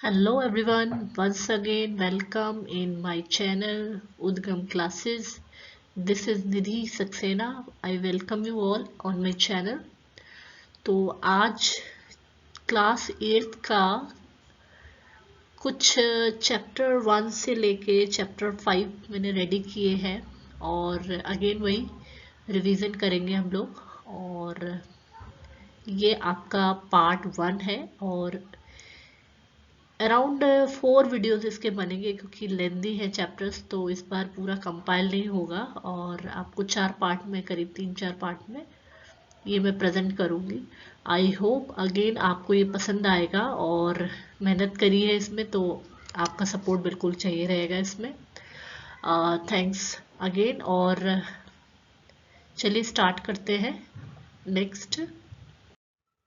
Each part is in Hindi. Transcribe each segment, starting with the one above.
Hello everyone, once again welcome in my channel Udgam Classes. This is Nidhi Saxena. I welcome you all on my channel. तो आज क्लास 8 का कुछ चैप्टर 1 से लेके चैप्टर 5 मैंने रेडी किए हैं और अगेन वही रिवीजन करेंगे हम लोग। और ये आपका पार्ट 1 है और अराउंड 4 वीडियोस इसके बनेंगे क्योंकि लेंदी है चैप्टर्स, तो इस बार पूरा कंपाइल नहीं होगा और आपको 4 पार्ट में, करीब 3-4 पार्ट में ये मैं प्रेजेंट करूँगी। आई होप अगेन आपको ये पसंद आएगा और मेहनत करी है इसमें तो आपका सपोर्ट बिल्कुल चाहिए रहेगा इसमें। थैंक्स अगेन और चलिए स्टार्ट करते हैं। नेक्स्ट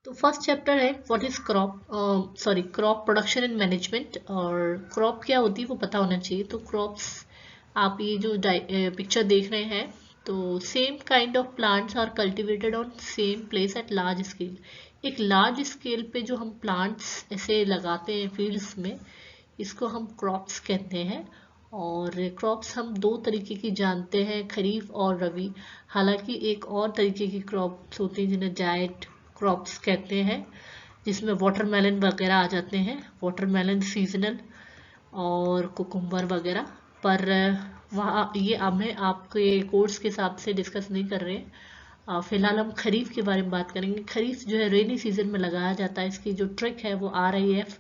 तो फर्स्ट चैप्टर है what is crop production and management. और क्रॉप क्या होती है वो पता होना चाहिए। तो क्रॉप्स, आप ये जो पिक्चर देख रहे हैं, तो same kind of plants are cultivated on same place at large scale. एक लार्ज स्केल पे जो हम प्लांट्स ऐसे लगाते हैं फील्ड्स में, इसको हम क्रॉप्स कहते हैं। और क्रॉप्स हम दो तरीके की जानते हैं, खरीफ और रबी। हालांकि एक और तरीके की क्रॉप्स होती हैं जिन्हें जायट क्रॉप्स कहते हैं, जिसमें वाटरमेलन वगैरह आ जाते हैं। वाटरमेलन सीजनल और कुकुम्बर वगैरह। पर वहाँ ये अब मैं आपके कोर्स के हिसाब से डिस्कस नहीं कर रहे हैं। फिलहाल हम खरीफ के बारे में बात करेंगे। खरीफ जो है रेनी सीजन में लगाया जाता है। इसकी जो ट्रिक है वो RIF,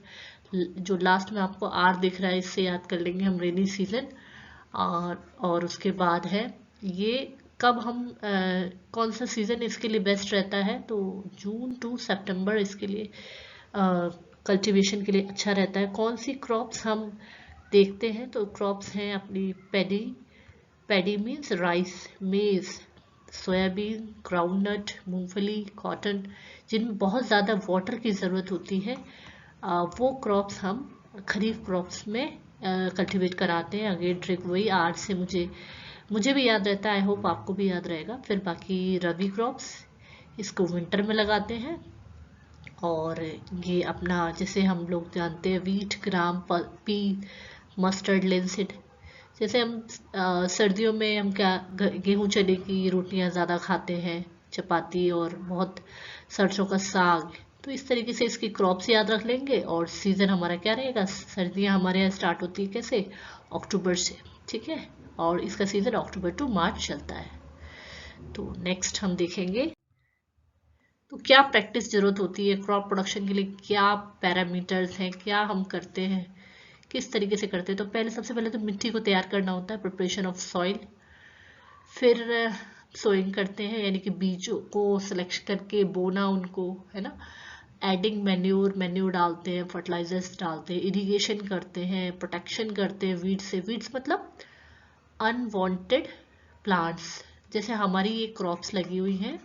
जो लास्ट में आपको R दिख रहा है, इससे याद कर लेंगे हम रेनी सीजन। और उसके बाद है ये कब हम कौन सा सीज़न इसके लिए बेस्ट रहता है, तो जून टू सितंबर इसके लिए कल्टीवेशन के लिए अच्छा रहता है। कौन सी क्रॉप्स हम देखते हैं, तो क्रॉप्स हैं अपनी पैडी मीन्स राइस, मेज, सोयाबीन, ग्राउंडनट, मूंगफली, कॉटन, जिनमें बहुत ज़्यादा वाटर की ज़रूरत होती है। वो क्रॉप्स हम खरीफ क्रॉप्स में कल्टीवेट कराते हैं। अगेन ट्रिक वही आर्ट से मुझे भी याद रहता है, आई होप आपको भी याद रहेगा। फिर बाकी रबी क्रॉप्स, इसको विंटर में लगाते हैं। और ये अपना जैसे हम लोग जानते हैं वीट, ग्राम, पी, मस्टर्ड, लिनसीड। जैसे हम सर्दियों में हम क्या गेहूं चने की रोटियां ज़्यादा खाते हैं, चपाती और बहुत सरसों का साग। तो इस तरीके से इसकी क्रॉप्स याद रख लेंगे। और सीज़न हमारा क्या रहेगा, सर्दियां हमारे यहाँ स्टार्ट होती है कैसे, अक्टूबर से, ठीक है। और इसका सीज़न अक्टूबर टू मार्च चलता है। तो नेक्स्ट हम देखेंगे तो क्या प्रैक्टिस जरूरत होती है क्रॉप प्रोडक्शन के लिए, क्या पैरामीटर्स हैं, क्या हम करते हैं, किस तरीके से करते हैं। तो सबसे पहले तो मिट्टी को तैयार करना होता है, प्रिपरेशन ऑफ सॉइल। फिर सोइंग करते हैं, यानी कि बीजों को सिलेक्ट करके बोना उनको, है ना। एडिंग मैन्योर डालते हैं, फर्टिलाइजर्स डालते हैं, इरिगेशन करते हैं, प्रोटेक्शन करते हैं वीड्स से। वीड्स मतलब अनवांटेड प्लांट्स। जैसे हमारी ये क्रॉप्स लगी हुई हैं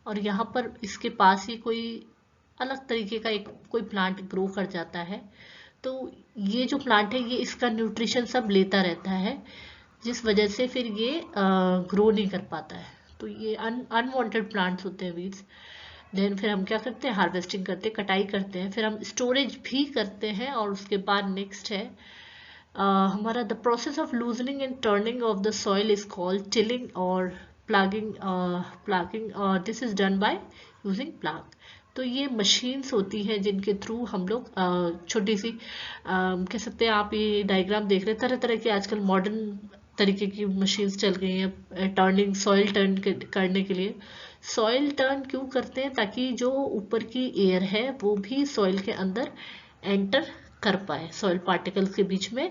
और यहाँ पर इसके पास ही कोई अलग तरीके का एक कोई प्लांट ग्रो कर जाता है, तो ये जो प्लांट है ये इसका न्यूट्रिशन सब लेता रहता है, जिस वजह से फिर ये ग्रो नहीं कर पाता है। तो ये अनवांटेड प्लांट्स होते हैं वीड्स। देन फिर हम क्या करते हैं, हार्वेस्टिंग करते हैं, कटाई करते हैं, फिर हम स्टोरेज भी करते हैं। और उसके बाद नेक्स्ट है हमारा the process of loosening and turning of the soil is called tilling और ploughing this is done by using plough. तो ये मशीन्स होती हैं जिनके थ्रू हम लोग छोटी सी कह सकते हैं, आप ये डायग्राम देख रहे हैं, तरह तरह की आजकल मॉडर्न तरीके की मशीन्स चल गई हैं टर्निंग, सॉइल टर्न करने के लिए। सॉइल टर्न क्यों करते हैं, ताकि जो ऊपर की एयर है वो भी सॉइल के अंदर एंटर कर पाए, सॉइल पार्टिकल्स के बीच में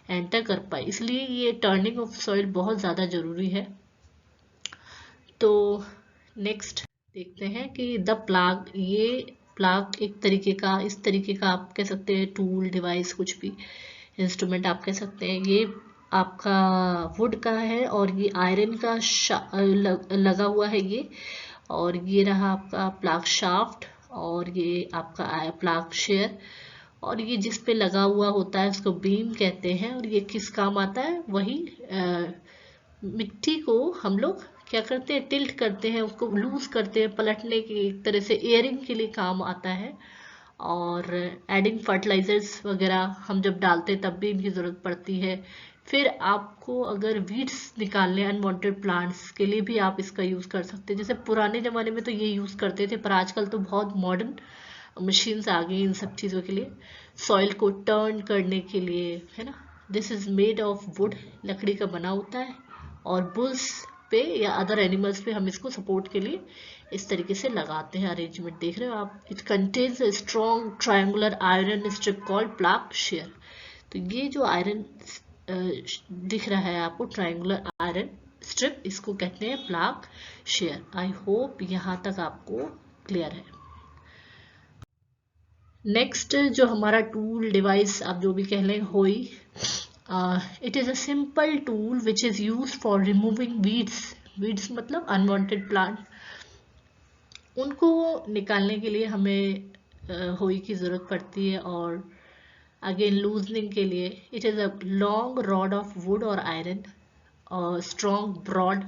एंटर कर पाए, इसलिए ये टर्निंग ऑफ सॉइल बहुत ज़्यादा ज़रूरी है। तो नेक्स्ट देखते हैं कि द प्लाग, ये प्लाग एक तरीके का, इस तरीके का आप कह सकते हैं टूल, डिवाइस, कुछ भी इंस्ट्रूमेंट आप कह सकते हैं। ये आपका वुड का है और ये आयरन का लगा हुआ है ये। और ये रहा आपका प्लाग शाफ्ट और ये आपका प्लाग शेयर। और ये जिस पे लगा हुआ होता है उसको बीम कहते हैं। और ये किस काम आता है, वही मिट्टी को हम लोग क्या करते हैं, टिल्ट करते हैं, उसको लूज करते हैं, पलटने की, एक तरह से एयरिंग के लिए काम आता है। और एडिंग फर्टिलाइजर्स वगैरह हम जब डालते हैं तब भी इनकी ज़रूरत पड़ती है। फिर आपको अगर वीड्स निकालने अनवांटेड प्लांट्स के लिए भी आप इसका यूज़ कर सकते हैं। जैसे पुराने ज़माने में तो ये यूज़ करते थे, पर आजकल तो बहुत मॉडर्न मशीन्स आ गई इन सब चीज़ों के लिए, सॉइल को टर्न करने के लिए, है ना। This is made of would, लकड़ी का बना होता है, और बुल्स पे या अदर एनिमल्स पे हम इसको सपोर्ट के लिए इस तरीके से लगाते हैं। अरेंजमेंट देख रहे हो आप। It contains a strong triangular iron strip called ploughshare. तो ये जो आयरन दिख रहा है आपको, ट्रायंगुलर आयरन स्ट्रिप, इसको कहते हैं प्लाग शेयर। आई होप यहाँ तक आपको क्लियर है। नेक्स्ट जो हमारा टूल डिवाइस आप जो भी कह लें, होई, it is a simple tool which is use for removing weeds. Weeds मतलब अनवांटेड प्लांट, उनको निकालने के लिए हमें होई की ज़रूरत पड़ती है। और अगेन लूजनिंग के लिए, it is a long rod of wood और iron, strong broad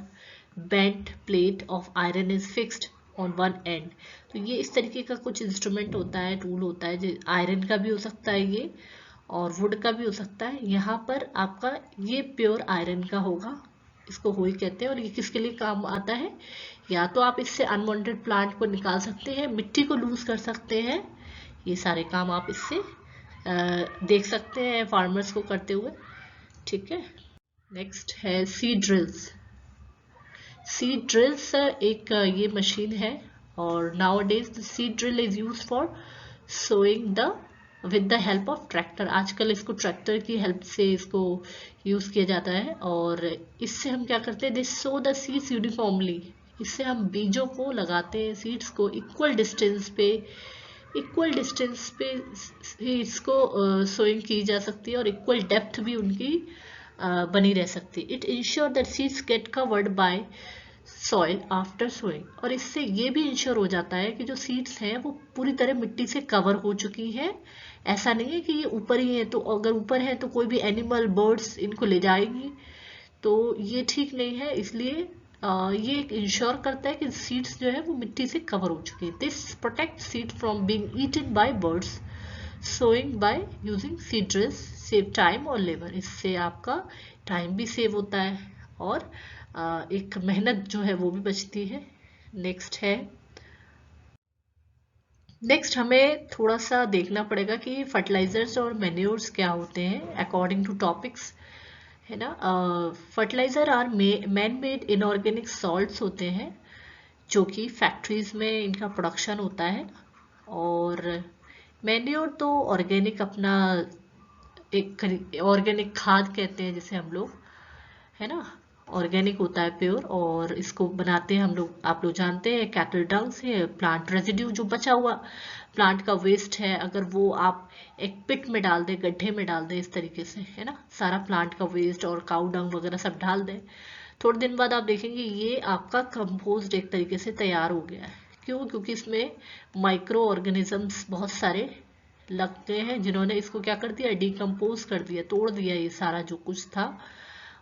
bent plate of iron is fixed on one end. तो ये इस तरीके का कुछ इंस्ट्रूमेंट होता है, टूल होता है, जो आयरन का भी हो सकता है ये, और वुड का भी हो सकता है। यहाँ पर आपका ये प्योर आयरन का होगा, इसको होई कहते हैं। और ये किसके लिए काम आता है, या तो आप इससे अनवांटेड प्लांट को निकाल सकते हैं, मिट्टी को लूज कर सकते हैं, ये सारे काम आप इससे देख सकते हैं फार्मर्स को करते हुए। ठीक है। नेक्स्ट है सीड ड्रिल्स। सीड ड्रिल्स एक ये मशीन है, और nowadays the seed drill is use for sowing the with the help of tractor. आजकल इसको ट्रैक्टर की हेल्प से इसको यूज किया जाता है। और इससे हम क्या करते हैं, this so the seeds uniformly, इससे हम बीजों को लगाते हैं, सीड्स को इक्वल डिस्टेंस पे सीड्स को सोइंग की जा सकती है, और इक्वल डेप्थ भी उनकी बनी रह सकती है। It ensure that seeds get covered by soil after sowing. और इससे ये भी इंश्योर हो जाता है कि जो सीड्स हैं वो पूरी तरह मिट्टी से कवर हो चुकी है। ऐसा नहीं है कि ये ऊपर ही है, तो अगर ऊपर है तो कोई भी एनिमल बर्ड्स इनको ले जाएगी, तो ये ठीक नहीं है। इसलिए ये एक इंश्योर करता है कि सीड्स जो है वो मिट्टी से कवर हो चुकी है। This protect seed from being eaten by birds. Sowing by using seed drills save time और लेबर। इससे आपका टाइम भी सेव होता है, और एक मेहनत जो है वो भी बचती है। नेक्स्ट हमें थोड़ा सा देखना पड़ेगा कि फर्टिलाइजर्स और मैन्योर्स क्या होते हैं अकॉर्डिंग टू टॉपिक्स, है ना। Fertiliser are man made inorganic salts होते हैं, जो कि फैक्ट्रीज में इनका प्रोडक्शन होता है। और मैन्योर तो ऑर्गेनिक, अपना एक ऑर्गेनिक खाद कहते हैं जिसे हम लोग, है ना, ऑर्गेनिक होता है प्योर। और इसको बनाते हैं हम लोग, आप लोग जानते हैं, कैटल डंग से। प्लांट रेजिड्यू जो बचा हुआ प्लांट का वेस्ट है, अगर वो आप एक पिट में डाल दें, गड्ढे में डाल दें इस तरीके से, है ना, सारा प्लांट का वेस्ट और काऊ डंग वगैरह सब डाल दें, थोड़े दिन बाद आप देखेंगे ये आपका कंपोस्ट एक तरीके से तैयार हो गया है। क्यों? क्योंकि इसमें माइक्रो ऑर्गेनिजम्स बहुत सारे लग गए हैं, जिन्होंने इसको क्या कर दिया, डिकम्पोज कर दिया, तोड़ दिया, ये सारा जो कुछ था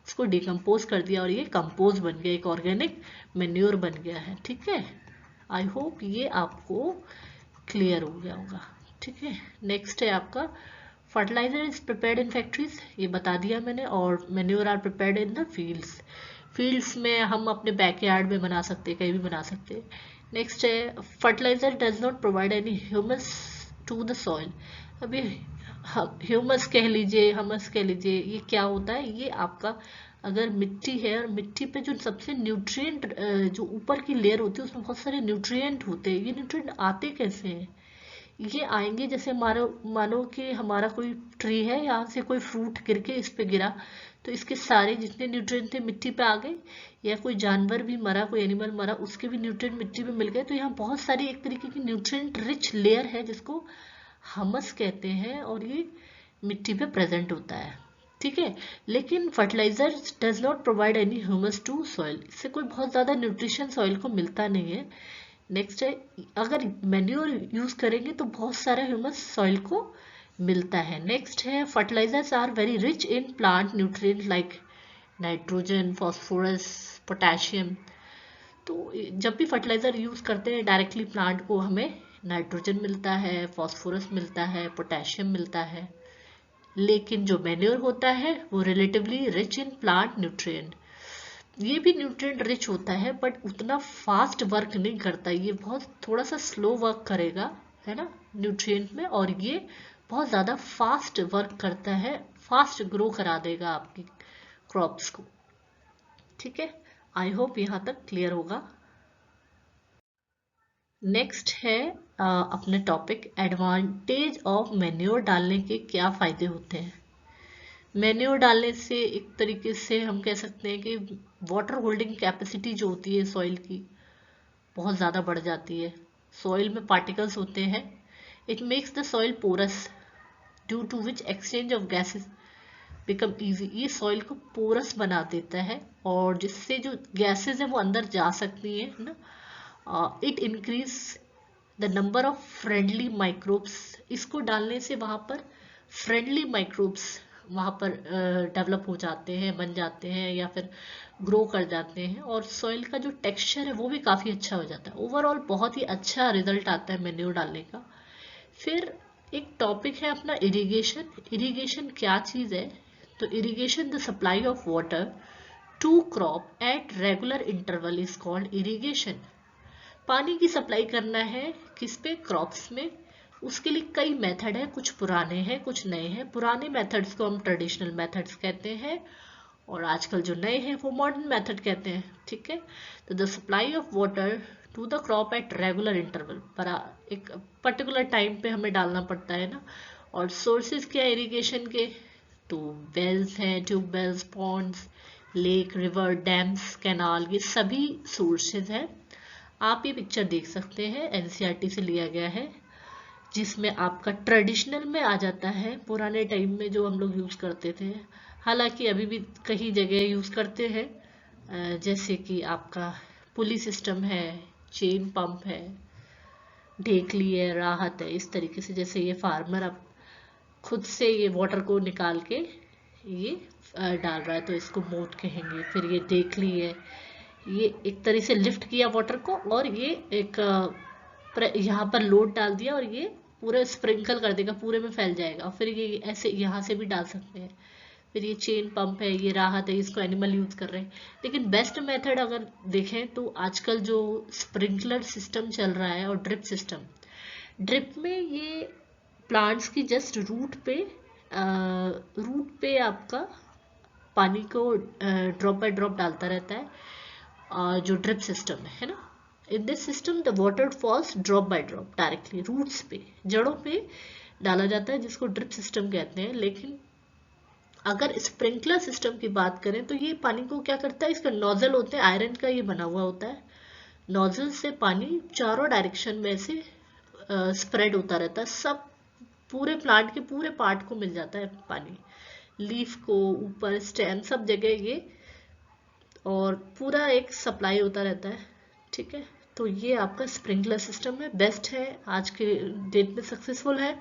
उसको डिकम्पोज कर दिया, और ये कंपोज बन गया, एक ऑर्गेनिक मैन्योर बन गया है। ठीक है, आई होप ये आपको क्लियर हो गया होगा। ठीक है। नेक्स्ट है आपका fertiliser is prepared in factories, ये बता दिया मैंने। और manure are prepared in the fields. Fields में हम अपने बैकयार्ड में बना सकते हैं, कहीं भी बना सकते हैं। नेक्स्ट है fertiliser does not provide any humus to the soil. अभी ह्यूमस कह लीजिए, हमस कह लीजिए, ये क्या होता है, ये आपका अगर मिट्टी है और मिट्टी पे जो सबसे न्यूट्रिएंट जो ऊपर की लेयर होती है उसमें बहुत सारे न्यूट्रिएंट होते हैं। ये न्यूट्रिएंट आते कैसे हैं, ये आएंगे जैसे मानो कि हमारा कोई ट्री है, यहाँ से कोई फ्रूट गिर के इस पे गिरा, तो इसके सारे जितने न्यूट्रिएंट थे मिट्टी पे आ गए, या कोई जानवर भी मरा, कोई एनिमल मरा, उसके भी न्यूट्रिएंट मिट्टी पे मिल गए। तो यहाँ बहुत सारी एक तरीके की न्यूट्रिएंट रिच लेयर है जिसको हमस कहते हैं, और ये मिट्टी पे प्रेजेंट होता है। ठीक है। लेकिन fertiliser does not provide any humus to soil, इससे कोई बहुत ज़्यादा न्यूट्रिशन सॉइल को मिलता नहीं है। नेक्स्ट है, अगर मैन्योर यूज करेंगे तो बहुत सारा ह्यूमस सॉइल को मिलता है। नेक्स्ट है fertilisers are very rich in plant nutrient like nitrogen, phosphorus, potassium. तो जब भी फर्टिलाइजर यूज करते हैं डायरेक्टली प्लांट को हमें नाइट्रोजन मिलता है, फॉस्फोरस मिलता है, पोटेशियम मिलता है। लेकिन जो मैन्योर होता है वो relatively rich in plant nutrient. ये भी न्यूट्रिएंट रिच होता है बट उतना फास्ट वर्क नहीं करता, ये बहुत थोड़ा सा स्लो वर्क करेगा, है ना, न्यूट्रिएंट में। और ये बहुत ज़्यादा फास्ट वर्क करता है, फास्ट ग्रो करा देगा आपकी क्रॉप्स को। ठीक है, आई होप यहाँ तक क्लियर होगा। नेक्स्ट है अपने टॉपिक एडवांटेज ऑफ मैन्योर डालने के क्या फ़ायदे होते हैं। मैन्योर डालने से एक तरीके से हम कह सकते हैं कि वाटर होल्डिंग कैपेसिटी जो होती है सॉइल की बहुत ज़्यादा बढ़ जाती है। सॉइल में पार्टिकल्स होते हैं, it makes the soil porous due to which exchange of gases become easy. ये सॉइल को पोरस बना देता है और जिससे जो गैसेज है वो अंदर जा सकती है ना। It increase the number of friendly microbes. इसको डालने से वहाँ पर फ्रेंडली माइक्रोब्स वहाँ पर डेवलप हो जाते हैं, बन जाते हैं या फिर ग्रो कर जाते हैं, और सॉइल का जो टेक्सचर है वो भी काफ़ी अच्छा हो जाता है। ओवरऑल बहुत ही अच्छा रिजल्ट आता है मैन्योर डालने का। फिर एक टॉपिक है अपना इरिगेशन। इरिगेशन क्या चीज़ है? तो irrigation the supply of water to crop at regular interval is called irrigation. पानी की सप्लाई करना है किस पे? क्रॉप्स में। उसके लिए कई मेथड है, कुछ पुराने हैं कुछ नए हैं। पुराने मेथड्स को हम ट्रेडिशनल मेथड्स कहते हैं और आजकल जो नए हैं वो मॉडर्न मेथड कहते हैं। ठीक है, तो the supply of water to the crop at regular interval, पर एक पर्टिकुलर टाइम पे हमें डालना पड़ता है ना। और सोर्सेज क्या है इरिगेशन के? तो वेल्स हैं, tube wells, ponds, lake, river, dams, canal, ये सभी सोर्सेज हैं। आप ये पिक्चर देख सकते हैं, एनसीईआरटी से लिया गया है, जिसमें आपका ट्रेडिशनल में आ जाता है पुराने टाइम में जो हम लोग यूज़ करते थे। हालांकि अभी भी कई जगह यूज़ करते हैं, जैसे कि आपका पुली सिस्टम है, चेन पंप है, ढेकली है, राहत है। इस तरीके से जैसे ये फार्मर अब खुद से ये वाटर को निकाल के ये डाल रहा है तो इसको मोट कहेंगे। फिर ये ढेकली है, ये एक तरह से लिफ्ट किया वाटर को और ये एक यहाँ पर लोड डाल दिया और ये पूरा स्प्रिंकल कर देगा, पूरे में फैल जाएगा। फिर ये ऐसे यहाँ से भी डाल सकते हैं। फिर ये चेन पंप है, ये राहत है, इसको एनिमल यूज कर रहे हैं। लेकिन बेस्ट मेथड अगर देखें तो आजकल जो स्प्रिंकलर सिस्टम चल रहा है और ड्रिप सिस्टम, ड्रिप में ये प्लांट्स की जस्ट रूट पे आपका पानी को ड्रॉप बाय ड्रॉप डालता रहता है, जो ड्रिप सिस्टम है ना। In this system the water falls drop by drop directly roots पे, जड़ों पे डाला जाता है, जिसको ड्रिप सिस्टम कहते हैं। लेकिन अगर स्प्रिंकलर सिस्टम की बात करें तो ये पानी को क्या करता है, इसका नोजल होते हैं, आयरन का ये बना हुआ होता है। नोजल से पानी चारों डायरेक्शन में से स्प्रेड होता रहता है, सब पूरे प्लांट के पूरे पार्ट को मिल जाता है पानी, लीफ को, ऊपर स्टेम, सब जगह ये, और पूरा एक सप्लाई होता रहता है। ठीक है, तो ये आपका स्प्रिंकलर सिस्टम है, बेस्ट है, आज के डेट में सक्सेसफुल है।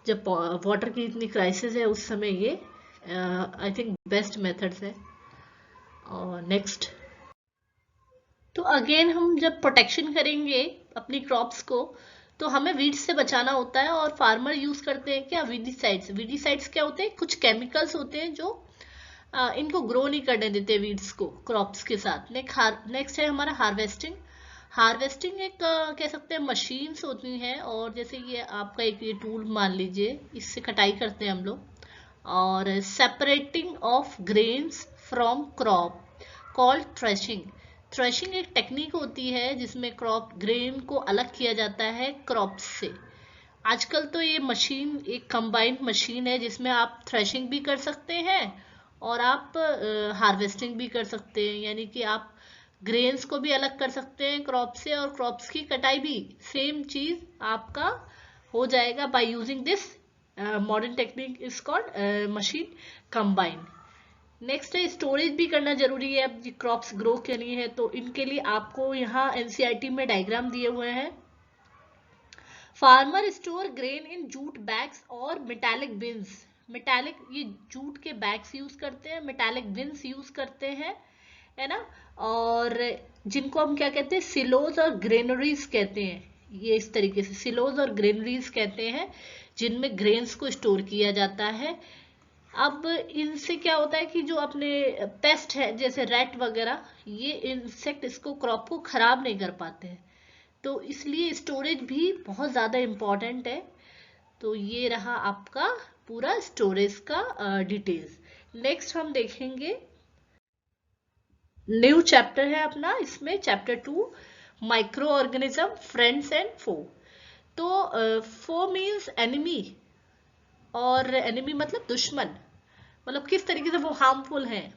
जब वाटर की इतनी क्राइसिस है उस समय ये आई थिंक बेस्ट मेथड्स है। और नेक्स्ट, तो अगेन हम जब प्रोटेक्शन करेंगे अपनी क्रॉप्स को तो हमें वीड्स से बचाना होता है, और फार्मर यूज करते हैं क्या, वीडीसाइड्स। वीडीसाइड्स क्या होते हैं? कुछ केमिकल्स होते हैं जो इनको ग्रो नहीं करने देते वीड्स को क्रॉप्स के साथ। नेक्स्ट है हमारा हार्वेस्टिंग। हार्वेस्टिंग एक कह सकते हैं मशीन्स होती हैं, और जैसे ये आपका एक ये टूल मान लीजिए, इससे कटाई करते हैं हम लोग। और separating of grains from crop called threshing. Threshing एक टेक्निक होती है जिसमें क्रॉप ग्रेन को अलग किया जाता है क्रॉप से। आजकल तो ये मशीन एक कंबाइंड मशीन है जिसमें आप थ्रेशिंग भी कर सकते हैं और आप हार्वेस्टिंग भी कर सकते हैं, यानी कि आप ग्रेन्स को भी अलग कर सकते हैं क्रॉप से, और क्रॉप्स की कटाई भी सेम चीज आपका हो जाएगा by using this modern technique is called machine combine. Next है स्टोरेज भी करना जरूरी है। अब क्रॉप्स ग्रो करनी है तो इनके लिए आपको यहाँ एनसीईआरटी में डायग्राम दिए हुए हैं। Farmer store grain in jute bags और मेटालिक बिन्स। मेटालिक, ये जूट के बैग्स यूज करते हैं, मेटालिक बिन्स यूज करते हैं, है ना। और जिनको हम क्या कहते हैं, सिलोज और ग्रेनरीज कहते हैं। ये इस तरीके से सिलोज और ग्रेनरीज कहते हैं जिनमें ग्रेन्स को स्टोर किया जाता है। अब इनसे क्या होता है कि जो अपने पेस्ट है जैसे रैट वगैरह, ये इंसेक्ट इसको क्रॉप को खराब नहीं कर पाते हैं, तो इसलिए स्टोरेज भी बहुत ज़्यादा इम्पॉर्टेंट है। तो ये रहा आपका पूरा स्टोरेज का डिटेल्स। नेक्स्ट हम देखेंगे न्यू चैप्टर है अपना, इसमें chapter 2 microorganism friends and foe. तो फो मीन्स एनिमी, और एनिमी मतलब दुश्मन, मतलब किस तरीके से वो हार्मफुल हैं।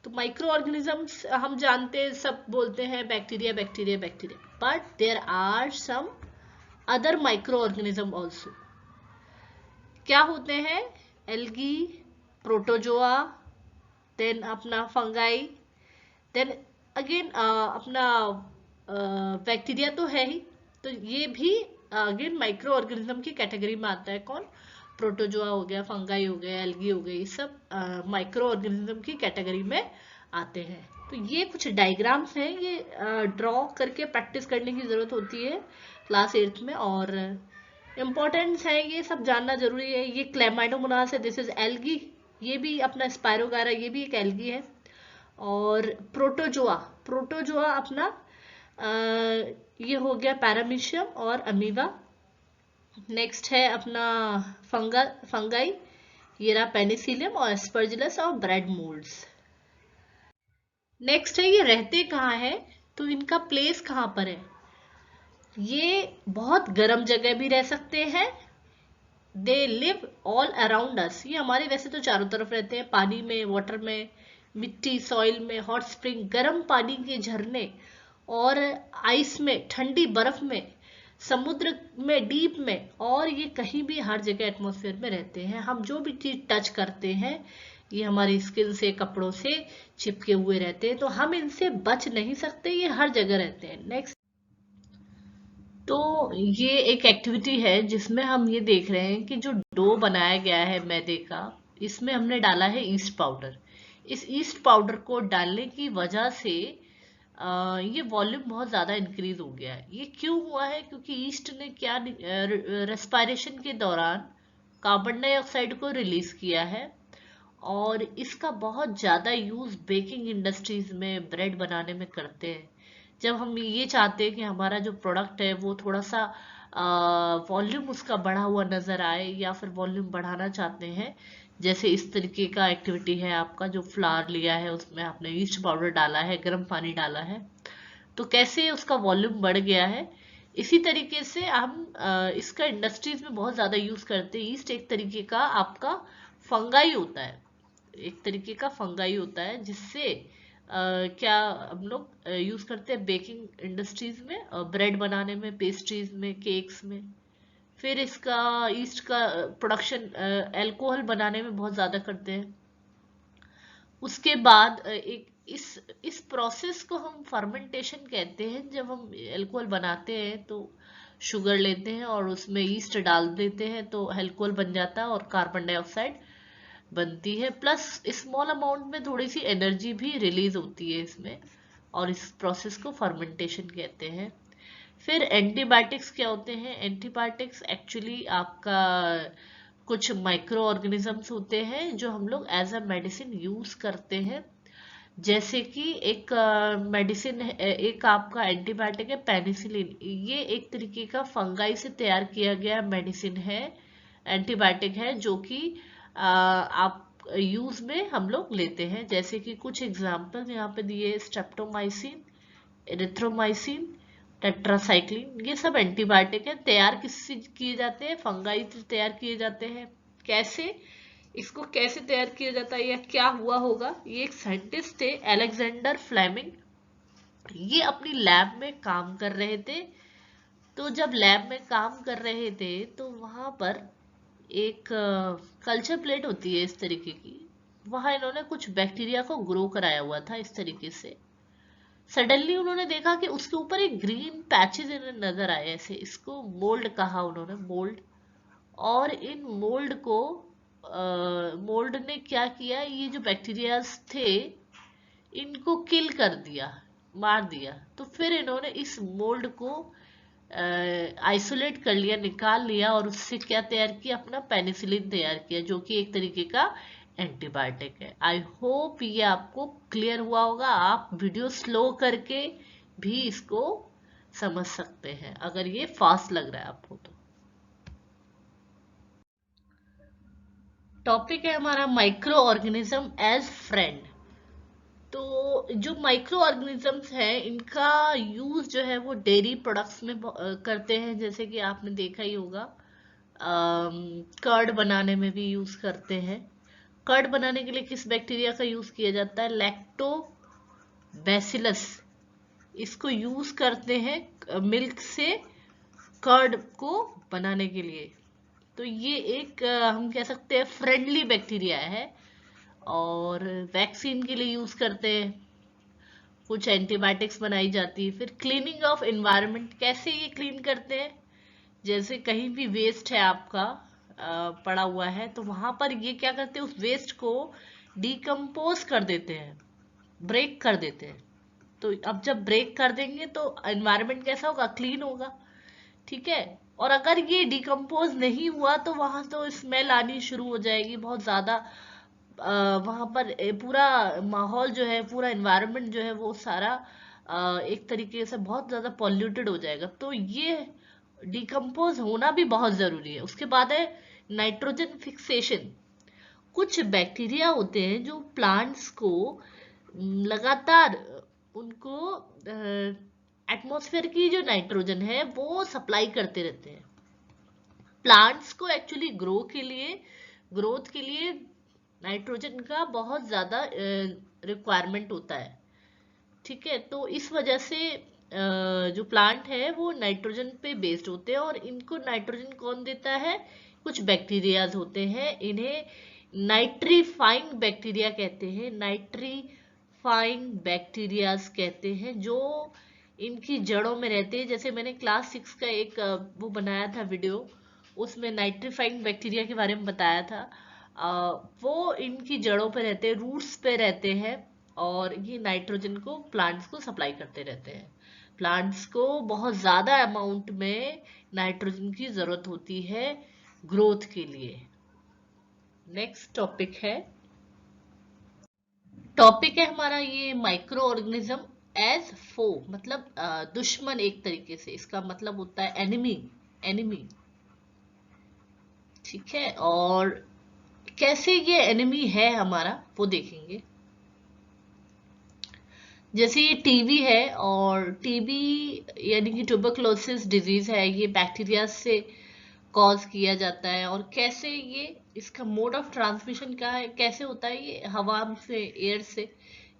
तो माइक्रो ऑर्गेनिजम्स हम जानते हैं, सब बोलते हैं bacteria bacteria bacteria, but there are some other micro organism also. क्या होते हैं? एल्गी, प्रोटोजोआ, देन अपना फंगाई, देन अगेन अपना बैक्टीरिया तो है ही, तो ये भी अगेन माइक्रो ऑर्गेनिज्म की कैटेगरी में आता है। कौन? प्रोटोजोआ हो गया, फंगाई हो गया, एल्गी हो गई, सब माइक्रो ऑर्गेनिज्म की कैटेगरी में आते हैं। तो ये कुछ डायग्राम्स हैं, ये ड्रॉ करके प्रैक्टिस करने की ज़रूरत होती है क्लास 8th में, और इम्पोर्टेंस है, ये सब जानना जरूरी है। ये क्लेमाइडोमोनास है, दिस इज एल्गी, ये भी अपना स्पायरोगारा, ये भी एक एल्गी है। और प्रोटोजोआ, प्रोटोजोआ अपना ये हो गया पैरामीशियम और अमीबा। नेक्स्ट है अपना फंगाई, ये रहा पेनिसिलियम और एस्परजिलस और ब्रेड मोल्ड्स। नेक्स्ट है ये रहते कहाँ है, तो इनका प्लेस कहाँ पर है। ये बहुत गर्म जगह भी रह सकते हैं, they live all around us, ये हमारे वैसे तो चारों तरफ रहते हैं, पानी में, वाटर में, मिट्टी सॉइल में, हॉट स्प्रिंग गर्म पानी के झरने, और आइस में ठंडी बर्फ में, समुद्र में डीप में, और ये कहीं भी हर जगह एटमॉस्फेयर में रहते हैं। हम जो भी चीज टच करते हैं ये हमारी स्किन से, कपड़ों से चिपके हुए रहते हैं, तो हम इनसे बच नहीं सकते, ये हर जगह रहते हैं। नेक्स्ट, तो ये एक एक्टिविटी है जिसमें हम ये देख रहे हैं कि जो डो बनाया गया है मैदे का, इसमें हमने डाला है ईस्ट पाउडर। इस ईस्ट पाउडर को डालने की वजह से ये वॉल्यूम बहुत ज़्यादा इंक्रीज हो गया है। ये क्यों हुआ है? क्योंकि ईस्ट ने क्या रेस्पिरेशन के दौरान कार्बन डाइऑक्साइड को रिलीज किया है, और इसका बहुत ज़्यादा यूज़ बेकिंग इंडस्ट्रीज में, ब्रेड बनाने में करते हैं। जब हम ये चाहते हैं कि हमारा जो प्रोडक्ट है वो थोड़ा सा वॉल्यूम उसका बढ़ा हुआ नज़र आए, या फिर वॉल्यूम बढ़ाना चाहते हैं, जैसे इस तरीके का एक्टिविटी है आपका, जो फ्लावर लिया है उसमें आपने ईस्ट पाउडर डाला है, गर्म पानी डाला है, तो कैसे उसका वॉल्यूम बढ़ गया है। इसी तरीके से हम इसका इंडस्ट्रीज में बहुत ज़्यादा यूज़ करते हैं। ईस्ट एक तरीके का आपका फंगाई होता है, एक तरीके का फंगाई होता है, जिससे क्या हम लोग यूज करते हैं बेकिंग इंडस्ट्रीज में, ब्रेड बनाने में, पेस्ट्रीज में, केक्स में। फिर इसका ईस्ट का प्रोडक्शन अल्कोहल बनाने में बहुत ज्यादा करते हैं। उसके बाद एक इस प्रोसेस को हम फर्मेंटेशन कहते हैं। जब हम अल्कोहल बनाते हैं तो शुगर लेते हैं और उसमें ईस्ट डाल देते हैं, तो अल्कोहल बन जाता है और कार्बन डाइऑक्साइड बनती है, प्लस स्मॉल अमाउंट में थोड़ी सी एनर्जी भी रिलीज होती है इसमें, और इस प्रोसेस को फर्मेंटेशन कहते हैं। फिर एंटीबायोटिक्स क्या होते हैं? एंटीबायोटिक्स एक्चुअली आपका कुछ माइक्रो ऑर्गेनिजम्स होते हैं जो हम लोग एज अ मेडिसिन यूज करते हैं। जैसे कि एक मेडिसिन एक आपका एंटीबायोटिक है पेनिसिलिन, ये एक तरीके का फंगाई से तैयार किया गया मेडिसिन है, एंटीबायोटिक है, जो कि आप यूज में हम लोग लेते हैं। जैसे कि कुछ एग्जांपल यहाँ पे दिए, स्ट्रेप्टोमाइसिन, एरिथ्रोमाइसिन, टेट्रासाइक्लिन, ये सब एंटीबायोटिक है। तैयार किससे किए जाते हैं? फंगाई से तैयार किए जाते हैं। कैसे? इसको कैसे तैयार किया जाता है या क्या हुआ होगा? ये एक साइंटिस्ट थे, अलेक्जेंडर फ्लेमिंग, ये अपनी लैब में काम कर रहे थे। तो जब लैब में काम कर रहे थे तो वहां पर एक कल्चर प्लेट होती है इस तरीके की, वहां इन्होंने कुछ बैक्टीरिया को ग्रो कराया हुआ था इस तरीके से। सडनली उन्होंने देखा कि उसके ऊपर एक ग्रीन पैचेस इन्हें नजर आए, ऐसे, इसको मोल्ड कहा उन्होंने, मोल्ड। और इन मोल्ड को मोल्ड ने क्या किया, ये जो बैक्टीरियाज थे इनको किल कर दिया, मार दिया। तो फिर इन्होंने इस मोल्ड को आइसोलेट कर लिया, निकाल लिया और उससे क्या तैयार किया, अपना पेनिसिलिन तैयार किया, जो कि एक तरीके का एंटीबायोटिक है। आई होप ये आपको क्लियर हुआ होगा। आप वीडियो स्लो करके भी इसको समझ सकते हैं अगर ये फास्ट लग रहा है आपको तो। टॉपिक है हमारा माइक्रो ऑर्गेनिज्म एज फ्रेंड। तो जो माइक्रो ऑर्गेनिजम्स हैं इनका यूज जो है वो डेयरी प्रोडक्ट्स में करते हैं, जैसे कि आपने देखा ही होगा कर्ड बनाने में भी यूज करते हैं। कर्ड बनाने के लिए किस बैक्टीरिया का यूज किया जाता है, लैक्टोबैसिलस। इसको यूज करते हैं मिल्क से कर्ड को बनाने के लिए। तो ये एक हम कह सकते हैं फ्रेंडली बैक्टीरिया है। और वैक्सीन के लिए यूज करते हैं, कुछ एंटीबायोटिक्स बनाई जाती है। फिर क्लीनिंग ऑफ एनवायरनमेंट, कैसे ये क्लीन करते हैं, जैसे कहीं भी वेस्ट है आपका पड़ा हुआ है तो वहां पर ये क्या करते हैं, उस वेस्ट को डिकम्पोज कर देते हैं, ब्रेक कर देते हैं। तो अब जब ब्रेक कर देंगे तो एनवायरनमेंट कैसा होगा, क्लीन होगा। ठीक है। और अगर ये डिकम्पोज नहीं हुआ तो वहां तो स्मेल आनी शुरू हो जाएगी बहुत ज्यादा। वहां पर पूरा माहौल जो है, पूरा एनवायरनमेंट जो है वो सारा एक तरीके से बहुत ज्यादा पॉल्यूटेड हो जाएगा। तो ये डिकम्पोज होना भी बहुत जरूरी है। उसके बाद है नाइट्रोजन फिक्सेशन। कुछ बैक्टीरिया होते हैं जो प्लांट्स को लगातार उनको एटमॉस्फेयर की जो नाइट्रोजन है वो सप्लाई करते रहते हैं। प्लांट्स को एक्चुअली ग्रोथ के लिए नाइट्रोजन का बहुत ज्यादा रिक्वायरमेंट होता है। ठीक है। तो इस वजह से जो प्लांट है वो नाइट्रोजन पे बेस्ड होते हैं। और इनको नाइट्रोजन कौन देता है, कुछ बैक्टीरियाज होते हैं, इन्हें नाइट्रीफाइंग बैक्टीरिया कहते हैं। नाइट्रीफाइंग बैक्टीरियाज कहते हैं, जो इनकी जड़ों में रहते हैं। जैसे मैंने क्लास 6 का एक वो बनाया था वीडियो, उसमें नाइट्रीफाइंग बैक्टीरिया के बारे में बताया था। वो इनकी जड़ों पे रहते हैं, रूट्स पे रहते हैं, और ये नाइट्रोजन को प्लांट्स को सप्लाई करते रहते हैं। प्लांट्स को बहुत ज्यादा अमाउंट में नाइट्रोजन की जरूरत होती है ग्रोथ के लिए। नेक्स्ट टॉपिक है हमारा ये माइक्रो ऑर्गेनिज्म एज फो, मतलब दुश्मन। एक तरीके से इसका मतलब होता है एनिमी। ठीक है। और कैसे ये एनिमी है हमारा वो देखेंगे। जैसे ये टीबी है, और टीबी यानी कि ट्यूबरकुलोसिस डिजीज है, ये बैक्टीरिया से कॉज किया जाता है। और कैसे ये, इसका मोड ऑफ ट्रांसमिशन क्या है, कैसे होता है, ये हवा से, एयर से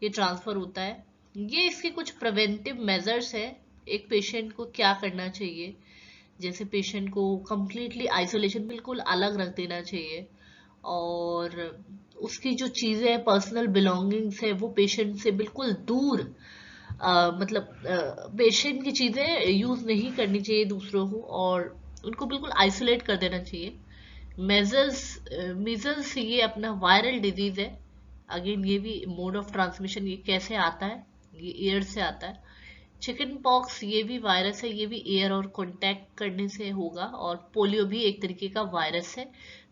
ये ट्रांसफर होता है। ये इसके कुछ प्रिवेंटिव मेजर्स है, एक पेशेंट को क्या करना चाहिए। जैसे पेशेंट को कंप्लीटली आइसोलेशन, बिल्कुल अलग रख देना चाहिए। और उसकी जो चीजें पर्सनल बिलोंगिंग्स है वो पेशेंट से बिल्कुल दूर, मतलब पेशेंट की चीजें यूज नहीं करनी चाहिए दूसरों को, और उनको बिल्कुल आइसोलेट कर देना चाहिए। मीजल्स ये अपना वायरल डिजीज है। अगेन ये भी मोड ऑफ ट्रांसमिशन, ये कैसे आता है, ये एयर से आता है। चिकन पॉक्स ये भी वायरस है, ये भी एयर और कांटेक्ट करने से होगा। और पोलियो भी एक तरीके का वायरस है।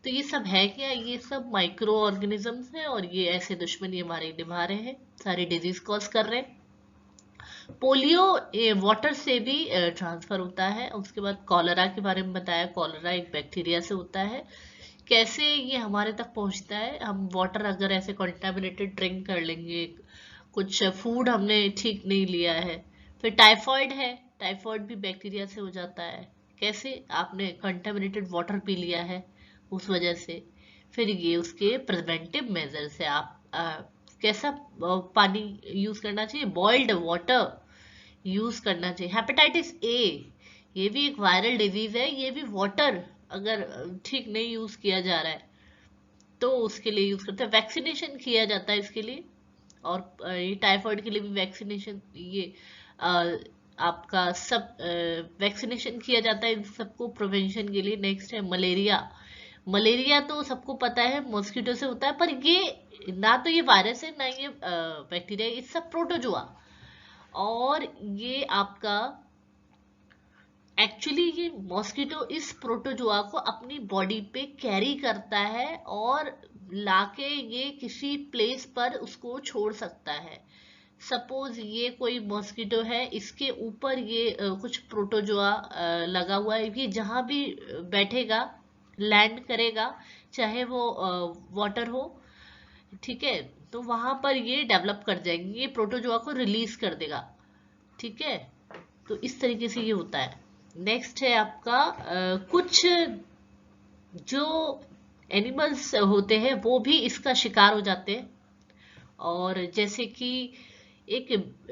तो ये सब है क्या, ये सब माइक्रो ऑर्गेनिजम्स हैं, और ये ऐसे दुश्मन ये हमारे निभा रहे हैं, सारे डिजीज कॉज कर रहे हैं। पोलियो वाटर से भी ट्रांसफर होता है। उसके बाद कॉलरा के बारे में बताया, कॉलरा एक बैक्टीरिया से होता है। कैसे ये हमारे तक पहुंचता है, हम वाटर अगर ऐसे कंटामिनेटेड ड्रिंक कर लेंगे, कुछ फूड हमने ठीक नहीं लिया है। फिर टाइफॉइड है, टाइफॉइड भी बैक्टीरिया से हो जाता है। कैसे, आपने कंटामिनेटेड वाटर पी लिया है उस वजह से। फिर ये उसके प्रिवेंटिव मेजर्स है, आप कैसा पानी यूज करना चाहिए, बॉइल्ड वाटर यूज करना चाहिए। हेपेटाइटिस ए, ये भी एक वायरल डिजीज है, ये भी वाटर अगर ठीक नहीं यूज किया जा रहा है तो उसके लिए यूज करते हैं। वैक्सीनेशन किया जाता है इसके लिए, और ये टाइफाइड के लिए भी वैक्सीनेशन, ये आपका सब वैक्सीनेशन किया जाता है इन सबको प्रिवेंशन के लिए। नेक्स्ट है मलेरिया। मलेरिया तो सबको पता है मॉस्किटो से होता है, पर ये ना तो ये वायरस है ना ये बैक्टीरिया, ये सब प्रोटोजोआ। और ये आपका एक्चुअली ये मॉस्किटो इस प्रोटोजोआ को अपनी बॉडी पे कैरी करता है और लाके ये किसी प्लेस पर उसको छोड़ सकता है। सपोज ये कोई मॉस्किटो है, इसके ऊपर ये कुछ प्रोटोजोआ लगा हुआ है, ये जहां भी बैठेगा लैंड करेगा, चाहे वो वाटर हो, ठीक है, तो वहां पर ये डेवलप कर जाएंगे, ये प्रोटोजोआ को रिलीज कर देगा, ठीक है। तो इस तरीके से ये होता है। नेक्स्ट है आपका कुछ जो एनिमल्स होते हैं वो भी इसका शिकार हो जाते हैं, और जैसे कि एक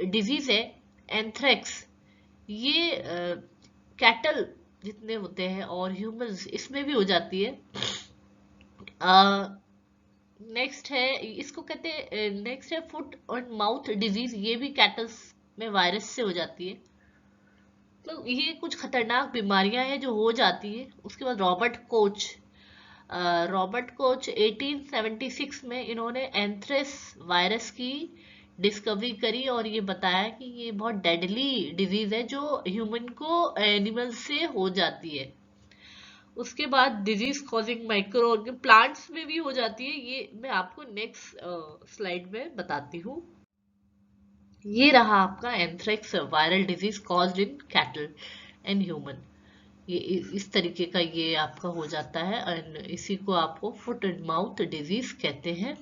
डिजीज है एंथ्रेक्स, ये कैटल जितने होते हैं और ह्यूमंस इसमें भी हो जाती है। नेक्स्ट है, इसको कहते हैं, नेक्स्ट है फुट और माउथ डिजीज, ये भी कैटल्स में वायरस से हो जाती है। तो ये कुछ खतरनाक बीमारियां हैं जो हो जाती है। उसके बाद रॉबर्ट कोच 1876 में इन्होंने एंथ्रेस वायरस की डिस्कवरी करी और ये बताया कि ये बहुत डेडली डिजीज है जो ह्यूमन को एनिमल से हो जाती है। उसके बाद डिजीज कॉजिंग माइक्रो प्लांट्स में भी हो जाती है, ये मैं आपको नेक्स्ट स्लाइड में बताती हूँ। ये रहा आपका anthrax viral disease caused in cattle and human. ये इस तरीके का ये आपका हो जाता है, एंड इसी को आपको फुट एंड माउथ डिजीज कहते हैं।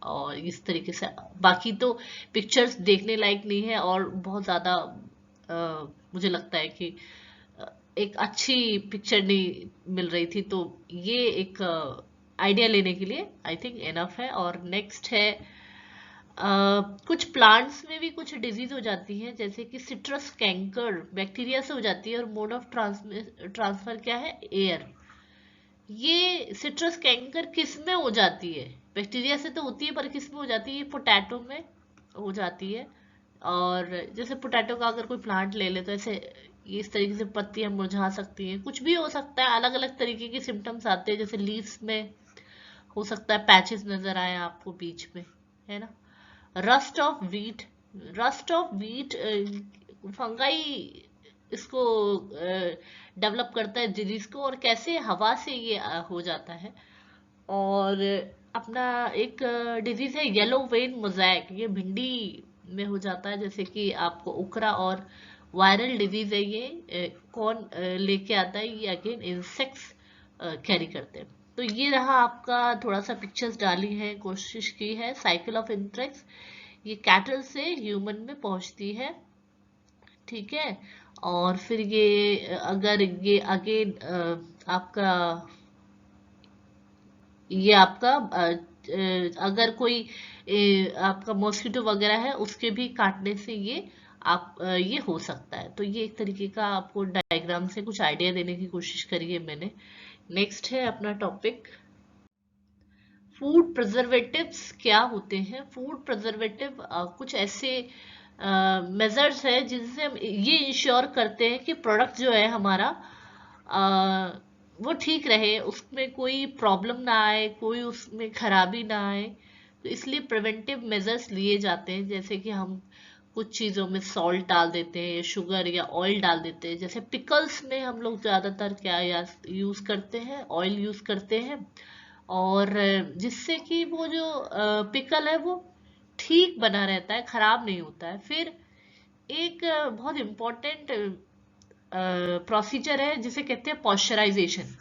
और इस तरीके से बाकी तो पिक्चर्स देखने लायक नहीं है और बहुत ज़्यादा मुझे लगता है कि एक अच्छी पिक्चर नहीं मिल रही थी, तो ये एक आइडिया लेने के लिए आई थिंक एनफ है। और नेक्स्ट है कुछ प्लांट्स में भी कुछ डिजीज हो जाती है, जैसे कि सिट्रस कैंकर बैक्टीरिया से हो जाती है और मोड ऑफ ट्रांसफर क्या है, एयर। ये सिट्रस कैंकर किस में हो जाती है, बैक्टीरिया से तो होती है पर किस में हो जाती है, पोटैटो में हो जाती है। और जैसे पोटैटो का अगर कोई प्लांट ले ले तो ऐसे इस तरीके से पत्तियां मुरझा सकती हैं, कुछ भी हो सकता है, अलग अलग तरीके के सिम्टम्स आते हैं। जैसे लीव्स में हो सकता है पैचेस नजर आए आपको बीच में, है ना। रस्ट ऑफ वीट फंगाई इसको डेवलप करता है डिजीज को, और कैसे हवा से ये हो जाता है। और अपना एक डिजीज है येलो वेन मोज़ैक, ये भिंडी में हो जाता है, जैसे कि आपको उखरा। और वायरल डिजीज है ये, कौन लेके आता है, ये अगेन इंसेक्ट्स कैरी करते हैं। तो ये रहा आपका, थोड़ा सा पिक्चर्स डाली है, कोशिश की है। साइकिल ऑफ इंसेक्ट्स, ये कैटल से ह्यूमन में पहुंचती है, ठीक है। और फिर ये अगर ये अगेन आपका ये आपका अगर कोई आपका मॉस्किटो वगैरह है उसके भी काटने से ये ये हो सकता है। तो ये एक तरीके का आपको डायग्राम से कुछ आइडिया देने की कोशिश करी है मैंने। नेक्स्ट है अपना टॉपिक, फूड प्रिजर्वेटिव्स क्या होते हैं। फूड प्रिजर्वेटिव कुछ ऐसे मेजर्स है जिनसे हम ये इंश्योर करते हैं कि प्रोडक्ट जो है हमारा वो ठीक रहे, उसमें कोई प्रॉब्लम ना आए, कोई उसमें खराबी ना आए। तो इसलिए प्रिवेंटिव मेजर्स लिए जाते हैं, जैसे कि हम कुछ चीज़ों में सॉल्ट डाल देते हैं, शुगर या ऑयल डाल देते हैं। जैसे पिकल्स में हम लोग ज़्यादातर क्या यूज़ करते हैं, ऑयल यूज़ करते हैं, और जिससे कि वो जो पिकल है वो ठीक बना रहता है, खराब नहीं होता है। फिर एक बहुत इम्पोर्टेंट प्रोसीजर है जिसे कहते हैं पॉस्चराइजेशन।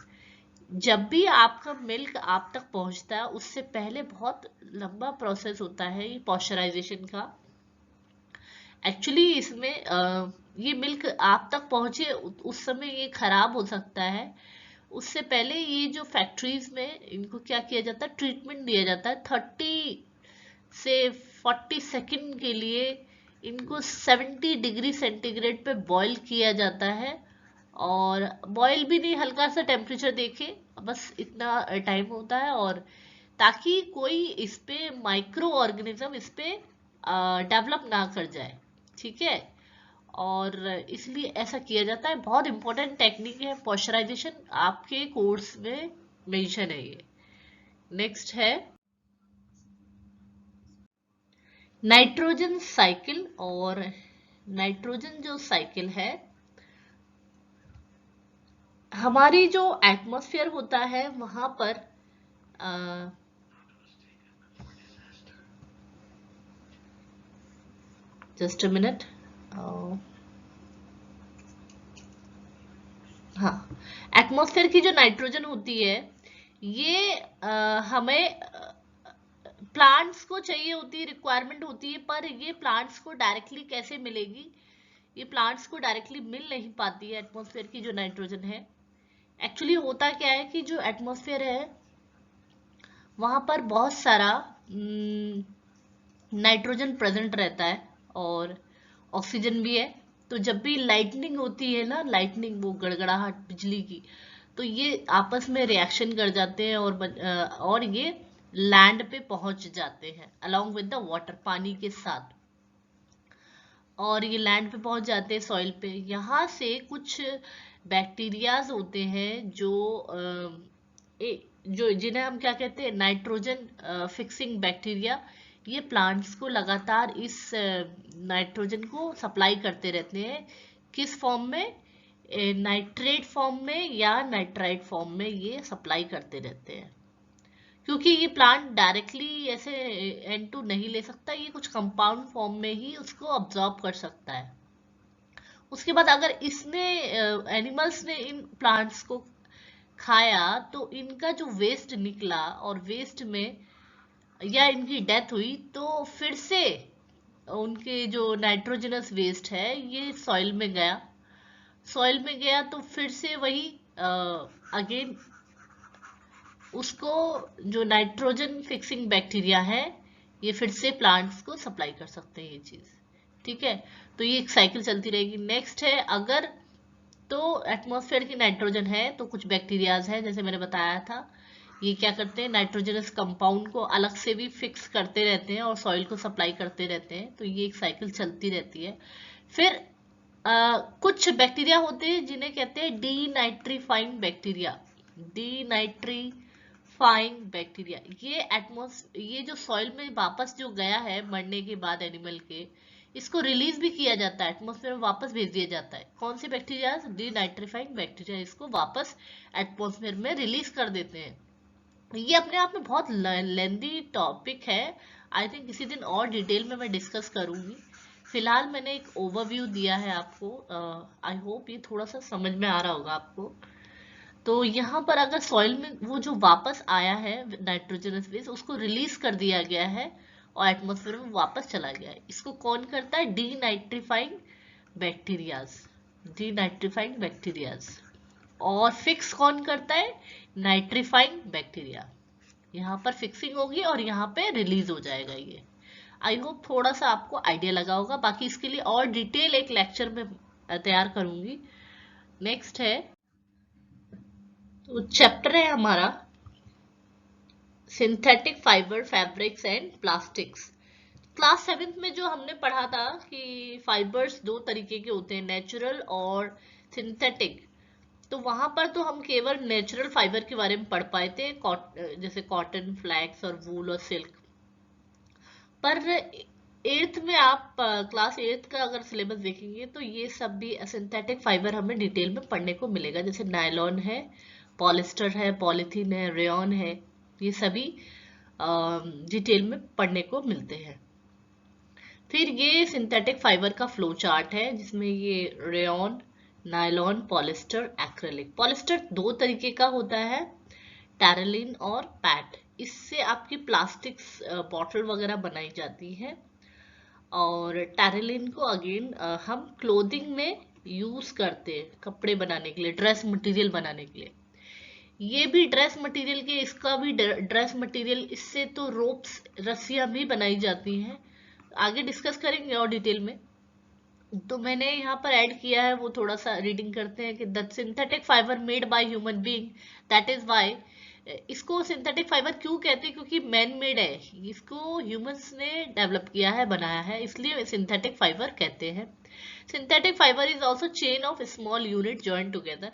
जब भी आपका मिल्क आप तक पहुंचता है उससे पहले बहुत लंबा प्रोसेस होता है ये पॉस्चराइजेशन का। एक्चुअली इसमें ये मिल्क आप तक पहुंचे उस समय ये खराब हो सकता है। उससे पहले ये जो फैक्ट्रीज में इनको क्या किया जाता है, ट्रीटमेंट दिया जाता है। 30 से 40 सेकंड के लिए इनको 70 डिग्री सेंटीग्रेड पे बॉईल किया जाता है। और बॉईल भी नहीं, हल्का सा टेम्परेचर देके बस इतना टाइम होता है, और ताकि कोई इस पे माइक्रो ऑर्गेनिज्म इस पे डेवलप ना कर जाए, ठीक है। और इसलिए ऐसा किया जाता है। बहुत इंपॉर्टेंट टेक्निक है पॉस्चराइजेशन, आपके कोर्स में मेंशन है ये। नेक्स्ट है नाइट्रोजन साइकिल। और नाइट्रोजन जो साइकिल है हमारी जो एटमॉस्फेयर होता है वहां पर जस्ट अ मिनट, हाँ, एटमॉस्फेयर की जो नाइट्रोजन होती है ये हमें प्लांट्स को चाहिए होती है, रिक्वायरमेंट होती है, पर ये प्लांट्स को डायरेक्टली कैसे मिलेगी? ये प्लांट्स को डायरेक्टली मिल नहीं पाती है एटमॉस्फेयर की जो नाइट्रोजन है। एक्चुअली होता क्या है कि जो एटमॉस्फेयर है वहां पर बहुत सारा नाइट्रोजन प्रेजेंट रहता है और ऑक्सीजन भी है। तो जब भी लाइटनिंग होती है ना, लाइटनिंग, वो गड़गड़ाहट बिजली की, तो ये आपस में रिएक्शन कर जाते हैं और ये लैंड पे पहुंच जाते हैं अलोंग विद द वाटर, पानी के साथ, और ये लैंड पे पहुंच जाते हैं, सॉइल पे। यहाँ से कुछ बैक्टीरियाज होते हैं जो जिन्हें हम क्या कहते हैं, नाइट्रोजन फिक्सिंग बैक्टीरिया। ये प्लांट्स को लगातार इस नाइट्रोजन को सप्लाई करते रहते हैं। किस फॉर्म में? नाइट्रेट फॉर्म में या नाइट्राइट फॉर्म में ये सप्लाई करते रहते हैं, क्योंकि ये प्लांट डायरेक्टली ऐसे N2 नहीं ले सकता, ये कुछ कंपाउंड फॉर्म में ही उसको ऑब्जॉर्ब कर सकता है। उसके बाद अगर इसने एनिमल्स ने इन प्लांट्स को खाया तो इनका जो वेस्ट निकला, और वेस्ट में या इनकी डेथ हुई, तो फिर से उनके जो नाइट्रोजनस वेस्ट है ये सॉइल में गया। सॉइल में गया तो फिर से वही अगेन उसको जो नाइट्रोजन फिक्सिंग बैक्टीरिया है ये फिर से प्लांट्स को सप्लाई कर सकते हैं ये चीज। ठीक है, तो ये एक साइकिल चलती रहेगी। नेक्स्ट है, अगर तो एटमॉस्फेयर की नाइट्रोजन है तो कुछ बैक्टीरियाज है, जैसे मैंने बताया था, ये क्या करते हैं, नाइट्रोजनस कंपाउंड को अलग से भी फिक्स करते रहते हैं और सॉइल को सप्लाई करते रहते हैं। तो ये एक साइकिल चलती रहती है। फिर कुछ बैक्टीरिया होते हैं जिन्हें कहते हैं डीनाइट्रीफाइंग बैक्टीरिया। डीनाइट्रीफाइंग बैक्टीरिया, ये जो सॉइल में वापस जो गया है मरने के बाद एनिमल के, इसको रिलीज भी किया जाता है, एटमॉस्फेयर में वापस भेज दिया जाता है। कौन से बैक्टीरिया? डीनाइट्रीफाइंग बैक्टीरिया, इसको वापस एटमॉस्फेयर में रिलीज कर देते हैं। ये अपने आप में बहुत लेंदी टॉपिक है, आई थिंक किसी दिन और डिटेल में मैं डिस्कस करूंगी। फिलहाल मैंने एक ओवरव्यू दिया है आपको, आई होप ये थोड़ा सा समझ में आ रहा होगा आपको। तो यहाँ पर अगर सॉइल में वो जो वापस आया है नाइट्रोजनस वेस्ट, उसको रिलीज कर दिया गया है और एटमॉस्फेयर में वापस चला गया है, इसको कौन करता है? Denitrifying bacterias. Denitrifying bacterias. और फिक्स कौन करता है? Nitrifying bacteria. यहाँ पर फिक्सिंग होगी और यहाँ पे रिलीज हो जाएगा ये। आई होप थोड़ा सा आपको आइडिया लगा होगा, बाकी इसके लिए और डिटेल एक लेक्चर में तैयार करूंगी। नेक्स्ट है, तो चैप्टर है हमारा synthetic fibre, fabrics and plastics. Class 7th में जो हमने पढ़ा था कि फाइबर्स दो तरीके के होते हैं, नेचुरल और सिंथेटिक। तो वहां पर तो हम केवल नेचुरल फाइबर के बारे में पढ़ पाए थे, जैसे कॉटन, फ्लैक्स और वूल और सिल्क। पर 8th में आप क्लास 8th का अगर सिलेबस देखेंगे तो ये सब भी सिंथेटिक फाइबर हमें डिटेल में पढ़ने को मिलेगा, जैसे नायलॉन है, पॉलिस्टर है, पॉलीथीन है, रेयॉन है, ये सभी डिटेल में पढ़ने को मिलते हैं। फिर ये सिंथेटिक फाइबर का फ्लो चार्ट है, जिसमें ये rayon, nylon, polyester, acrylic. Polyester दो तरीके का होता है, टैरलिन और पैट। इससे आपकी प्लास्टिक्स बॉटल वगैरह बनाई जाती है। और टैरलिन को अगेन हम क्लोथिंग में यूज करते हैं, कपड़े बनाने के लिए, ड्रेस मटेरियल बनाने के लिए। ये भी ड्रेस मटेरियल के, इसका भी ड्रेस मटेरियल, इससे तो रोप्स, रस्सियां भी बनाई जाती हैं। आगे डिस्कस करेंगे और डिटेल में। तो मैंने यहाँ पर ऐड किया है, वो थोड़ा सा रीडिंग करते हैं कि the synthetic fibre made by human being, that is why. इसको सिंथेटिक फाइबर क्यों कहते हैं? क्योंकि मैन मेड है, इसको ह्यूमंस ने डेवलप किया है, बनाया है, इसलिए सिंथेटिक फाइबर कहते हैं। Synthetic fibre is also chain of small unit joint together.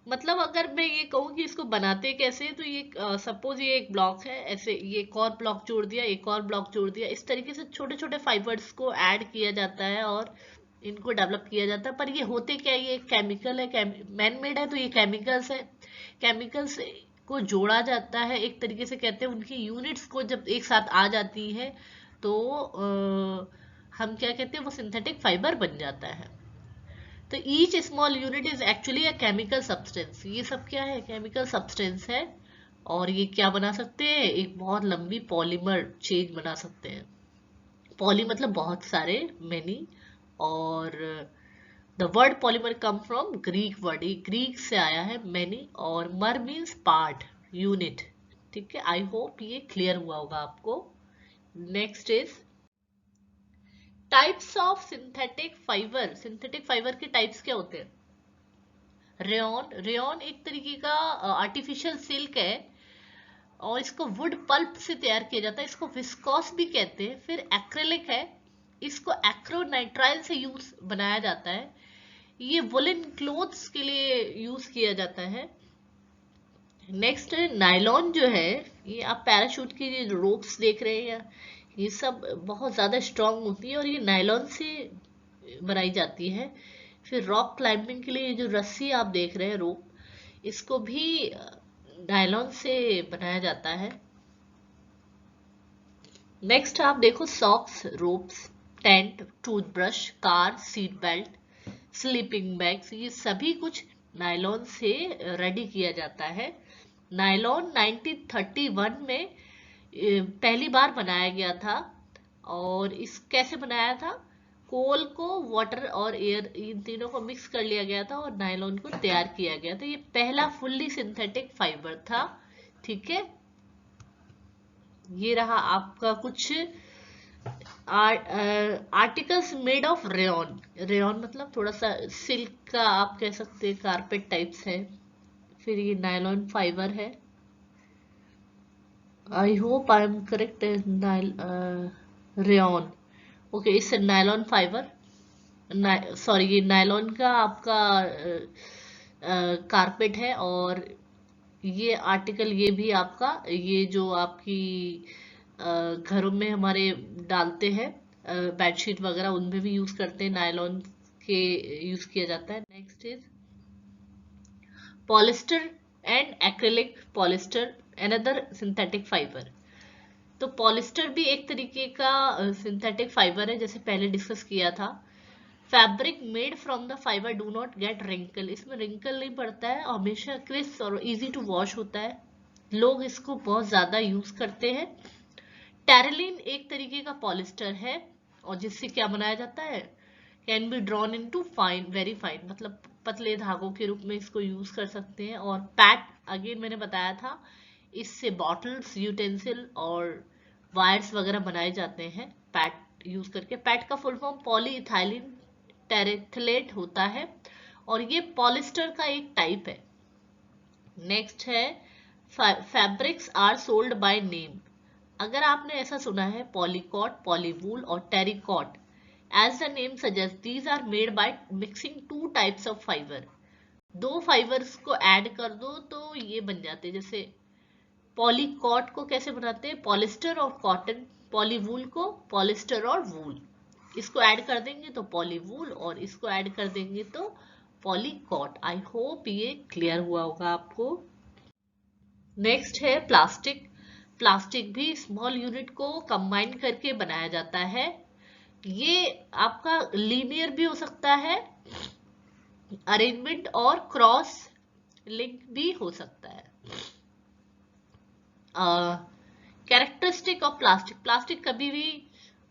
मतलब अगर मैं ये कहूँ कि इसको बनाते कैसे, तो ये सपोज ये एक ब्लॉक है, ऐसे ये एक और ब्लॉक जोड़ दिया, एक और ब्लॉक जोड़ दिया, इस तरीके से छोटे छोटे फाइबर्स को ऐड किया जाता है और इनको डेवलप किया जाता है। पर ये होते क्या है, ये केमिकल है, मैन मेड है, तो ये केमिकल्स है। केमिकल्स को जोड़ा जाता है एक तरीके से, कहते हैं उनकी यूनिट्स को जब एक साथ आ जाती है तो हम क्या कहते हैं, वो सिंथेटिक फाइबर बन जाता है। तो each small unit is actually a chemical substance. ये सब क्या है, केमिकल सब्सटेंस है। और ये क्या बना सकते हैं, एक बहुत लंबी पॉलीमर चेन बना सकते हैं। पॉली मतलब बहुत सारे, मेनी। और the word polymer come from Greek word, ये ग्रीक से आया है, मेनी। और मर मीन्स पार्ट, यूनिट। ठीक है, आई होप ये क्लियर हुआ होगा आपको। Next is types of synthetic fibre. Synthetic fibre के टाइप्स क्या होते हैं? रेयॉन, रेयॉन एक तरीके का आर्टिफिशियल सिल्क है और इसको वुड पल्प से तैयार किया जाता है। इसको विस्कॉस भी कहते हैं। फिर एक्रेलिक है, इसको एक्रोनाइट्राइल से यूज बनाया जाता है। ये वुलन क्लोथ्स के लिए यूज किया जाता है। नेक्स्ट नायलॉन जो है, ये आप पैराशूट की जो रोप्स देख रहे हैं, ये सब बहुत ज़्यादा स्ट्रांग होती है और ये नायलॉन से बनाई जाती है। फिर रॉक क्लाइंबिंग के लिए जो रस्सी आप देख रहे हैं, रोप, इसको भी नायलॉन से बनाया जाता है। नेक्स्ट आप देखो socks, ropes, tent, toothbrush, car, seat belt, sleeping bags, ये सभी कुछ नायलॉन से रेडी किया जाता है। नायलॉन 1931 में पहली बार बनाया गया था। और इस कैसे बनाया था, कोल को वाटर और एयर इन तीनों को मिक्स कर लिया गया था और नायलॉन को तैयार किया गया था। ये पहला फुल्ली सिंथेटिक फाइबर था। ठीक है, ये रहा आपका कुछ articles made of rayon. Rayon मतलब थोड़ा सा सिल्क का आप कह सकते हैं, कारपेट टाइप्स है। फिर ये नायलॉन फाइबर है, I hope I am correct, rayon. Okay, इससे नायलॉन फाइबर, सॉरी ये नायलॉन का आपका कारपेट है। और ये आर्टिकल, ये भी आपका, ये जो आपकी घरों में हमारे डालते हैं बेडशीट वगैरह, उनमें भी यूज करते हैं, नायलॉन के यूज किया जाता है। Next is polyester and acrylic. Polyester another synthetic fibre. तो पॉलिस्टर भी एक तरीके का सिंथेटिक फाइबर है, जैसे पहले डिस्कस किया था। Fabric made from the fibre do not get wrinkle. इसमें रिंकल नहीं पड़ता है, हमेशा क्रिस्प और इजी टू वॉश होता है। लोग इसको बहुत ज्यादा यूज करते हैं। टेरिलीन एक तरीके का पॉलिस्टर है और जिससे क्या बनाया जाता है, can be drawn into fine, very fine, मतलब पतले धागों के रूप में इसको यूज कर सकते हैं। और पैट, अगेन मैंने बताया था, इससे बॉटल्स, यूटेंसिल और वायर्स वगैरह बनाए जाते हैं पैट यूज करके। पैट का फुल फॉर्म पॉलीइथाइलिन टेरेथलेट होता है और ये पॉलिस्टर का एक टाइप है। नेक्स्ट है fabrics are sold by name. अगर आपने ऐसा सुना है, पॉलीकॉट, पॉलीवूल और terrycot, as the name suggest these are made by mixing two types of fibre. दो फाइबर्स को ऐड कर दो तो ये बन जाते हैं। जैसे पॉलीकॉट को कैसे बनाते हैं, पॉलिस्टर और कॉटन। पॉलीवूल को पॉलिस्टर और वूल। इसको ऐड कर देंगे तो पॉलीवूल और इसको ऐड कर देंगे तो पॉलीकॉट। आई होप ये क्लियर हुआ होगा आपको। नेक्स्ट है प्लास्टिक। प्लास्टिक भी स्मॉल यूनिट को कंबाइन करके बनाया जाता है। ये आपका लीनियर भी हो सकता है, अरेंजमेंट और क्रॉस लिंक भी हो सकता है। Characteristic of plastic. प्लास्टिक कभी भी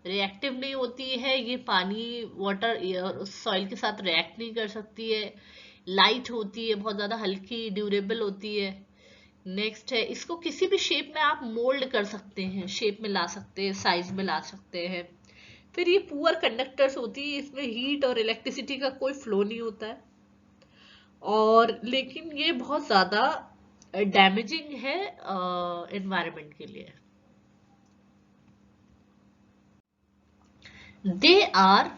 रिएक्टिव नहीं होती है, ये पानी, वाटर, सॉइल के साथ रिएक्ट नहीं कर सकती है। लाइट होती है, बहुत ज्यादा हल्की, ड्यूरेबल होती है। नेक्स्ट है, इसको किसी भी शेप में आप मोल्ड कर सकते हैं, शेप में ला सकते हैं, साइज में ला सकते हैं। फिर ये पुअर कंडक्टर्स होती है, इसमें हीट और इलेक्ट्रिसिटी का कोई फ्लो नहीं होता है। और लेकिन ये बहुत ज्यादा डैमेजिंग है एनवायरनमेंट के लिए। दे आर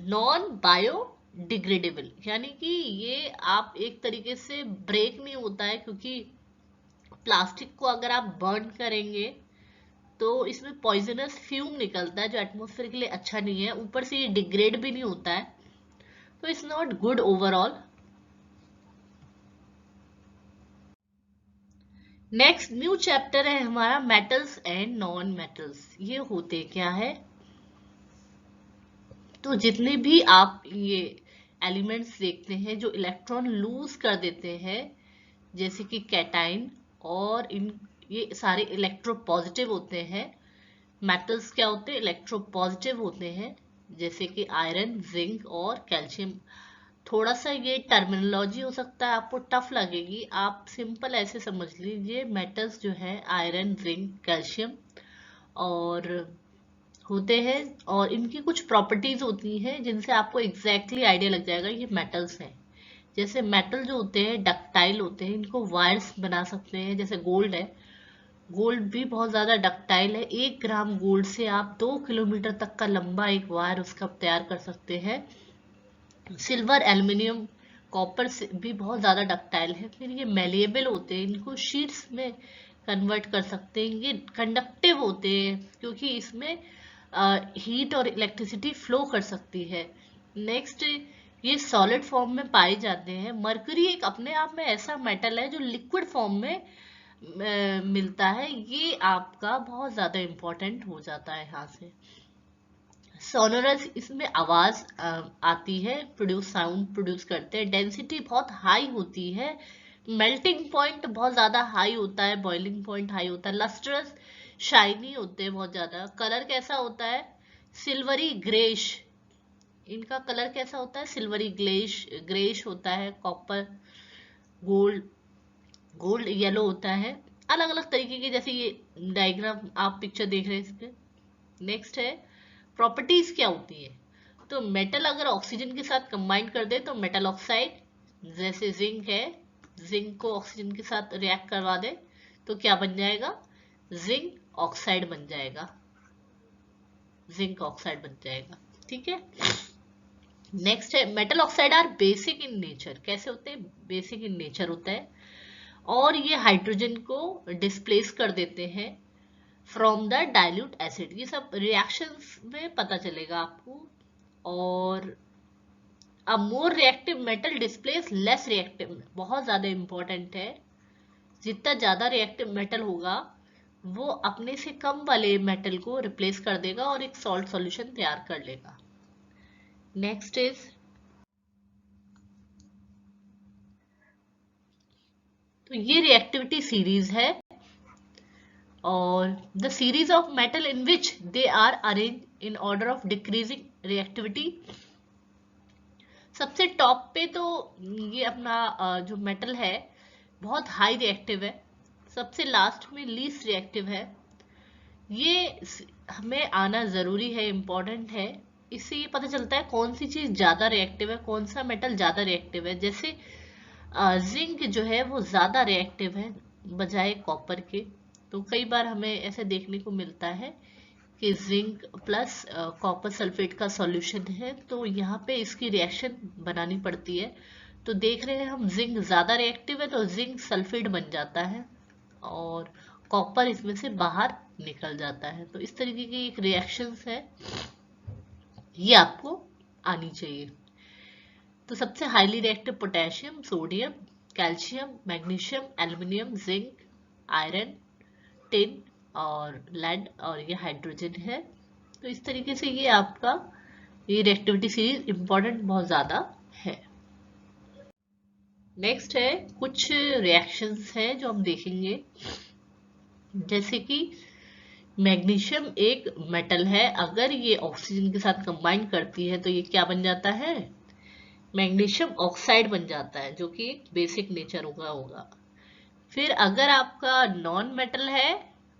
नॉन बायोडिग्रेडेबल, यानी कि ये आप एक तरीके से ब्रेक नहीं होता है, क्योंकि प्लास्टिक को अगर आप बर्न करेंगे तो इसमें पॉइजनस फ्यूम निकलता है जो एटमॉस्फेयर के लिए अच्छा नहीं है, ऊपर से ये डिग्रेड भी नहीं होता है, तो it's not good overall. Next new chapter है हमारा मेटल्स एंड नॉन मेटल्स। ये होते क्या है, तो जितने भी आप ये एलिमेंट्स देखते हैं जो इलेक्ट्रॉन लूज कर देते हैं, जैसे कि कैटाइन, और इन ये सारे इलेक्ट्रोपॉजिटिव होते हैं। मेटल्स क्या होते हैं, इलेक्ट्रोपॉजिटिव होते हैं, जैसे कि आयरन, जिंक और कैल्शियम। थोड़ा सा ये टर्मिनोलॉजी हो सकता है आपको टफ लगेगी, आप सिंपल ऐसे समझ लीजिए मेटल्स जो है आयरन, जिंक, कैल्शियम और होते हैं, और इनकी कुछ प्रॉपर्टीज होती हैं जिनसे आपको एग्जैक्टली आइडिया लग जाएगा ये मेटल्स हैं। जैसे मेटल जो होते हैं डक्टाइल होते हैं, इनको वायर्स बना सकते हैं, जैसे गोल्ड है, गोल्ड भी बहुत ज्यादा डक्टाइल है, 1 ग्राम गोल्ड से आप 2 किलोमीटर तक का लंबा एक वायर उसका तैयार कर सकते हैं। सिल्वर, एल्युमिनियम, कॉपर से भी बहुत ज्यादा डक्टाइल है। फिर ये मेलिएबल होते हैं, इनको शीट्स में कन्वर्ट कर सकते हैं। ये कंडक्टिव होते हैं क्योंकि इसमें हीट और इलेक्ट्रिसिटी फ्लो कर सकती है। नेक्स्ट, ये सॉलिड फॉर्म में पाए जाते हैं। मरकरी एक अपने आप में ऐसा मेटल है जो लिक्विड फॉर्म में मिलता है, ये आपका बहुत ज्यादा इंपॉर्टेंट हो जाता है यहाँ से। सोनोरस, इसमें आवाज आती है, साउंड प्रोड्यूस करते हैं। डेंसिटी बहुत हाई होती है, मेल्टिंग पॉइंट बहुत ज्यादा हाई होता है, बॉइलिंग पॉइंट हाई होता है। लस्ट्रस, शाइनी होते हैं बहुत ज्यादा। कलर कैसा होता है, सिल्वरी ग्रेश, इनका कलर कैसा होता है, सिल्वरी ग्रेश होता है। कॉपर, गोल्ड, गोल्ड येलो होता है। अलग अलग तरीके के, जैसे ये डायग्राम आप पिक्चर देख रहे हैं इस पे। नेक्स्ट है प्रॉपर्टीज क्या होती है, तो मेटल अगर ऑक्सीजन के साथ कंबाइन कर दे तो मेटल ऑक्साइड, जैसे जिंक है, जिंक को ऑक्सीजन के साथ रिएक्ट करवा दे तो क्या बन जाएगा, जिंक ऑक्साइड बन जाएगा, जिंक ऑक्साइड बन जाएगा। ठीक है। नेक्स्ट है metal oxide are basic in nature. कैसे होते हैं, बेसिक इन नेचर होता है, और ये हाइड्रोजन को डिस्प्लेस कर देते हैं फ्रॉम द डाइल्यूट एसिड। ये सब रिएक्शंस में पता चलेगा आपको। और a more reactive metal displace less reactive, बहुत ज्यादा इंपॉर्टेंट है। जितना ज्यादा रिएक्टिव मेटल होगा वो अपने से कम वाले मेटल को रिप्लेस कर देगा और एक सॉल्ट सॉल्यूशन तैयार कर लेगा। नेक्स्ट इज, तो ये रिएक्टिविटी सीरीज है, और the series of metal in which they are arrange in order of decreasing reactivity. सबसे टॉप पे तो ये अपना जो मेटल है बहुत हाई रिएक्टिव है, सबसे लास्ट में लीस्ट रिएक्टिव है। ये हमें आना जरूरी है, इंपॉर्टेंट है। इससे ये पता चलता है कौन सी चीज ज्यादा रिएक्टिव है, कौन सा मेटल ज्यादा रिएक्टिव है। जैसे जिंक जो है वो ज्यादा रिएक्टिव है बजाय कॉपर के, तो कई बार हमें ऐसे देखने को मिलता है कि जिंक प्लस कॉपर सल्फेट का सॉल्यूशन है, तो यहाँ पे इसकी रिएक्शन बनानी पड़ती है। तो देख रहे हैं हम जिंक ज्यादा रिएक्टिव है तो जिंक सल्फेट बन जाता है और कॉपर इसमें से बाहर निकल जाता है। तो इस तरीके की एक रिएक्शंस है, ये आपको आनी चाहिए। तो सबसे highly reactive potassium, sodium, calcium, magnesium, aluminium, zinc, iron, tin और लेड, और ये हाइड्रोजन है। तो इस तरीके से ये आपका ये रिएक्टिविटी सीरीज इंपॉर्टेंट बहुत ज्यादा है। नेक्स्ट है कुछ रिएक्शंस हैं जो हम देखेंगे, जैसे कि मैग्नीशियम एक मेटल है, अगर ये ऑक्सीजन के साथ कंबाइन करती है तो ये क्या बन जाता है, मैग्नीशियम ऑक्साइड बन जाता है, जो कि एक बेसिक नेचर होगा। फिर अगर आपका नॉन मेटल है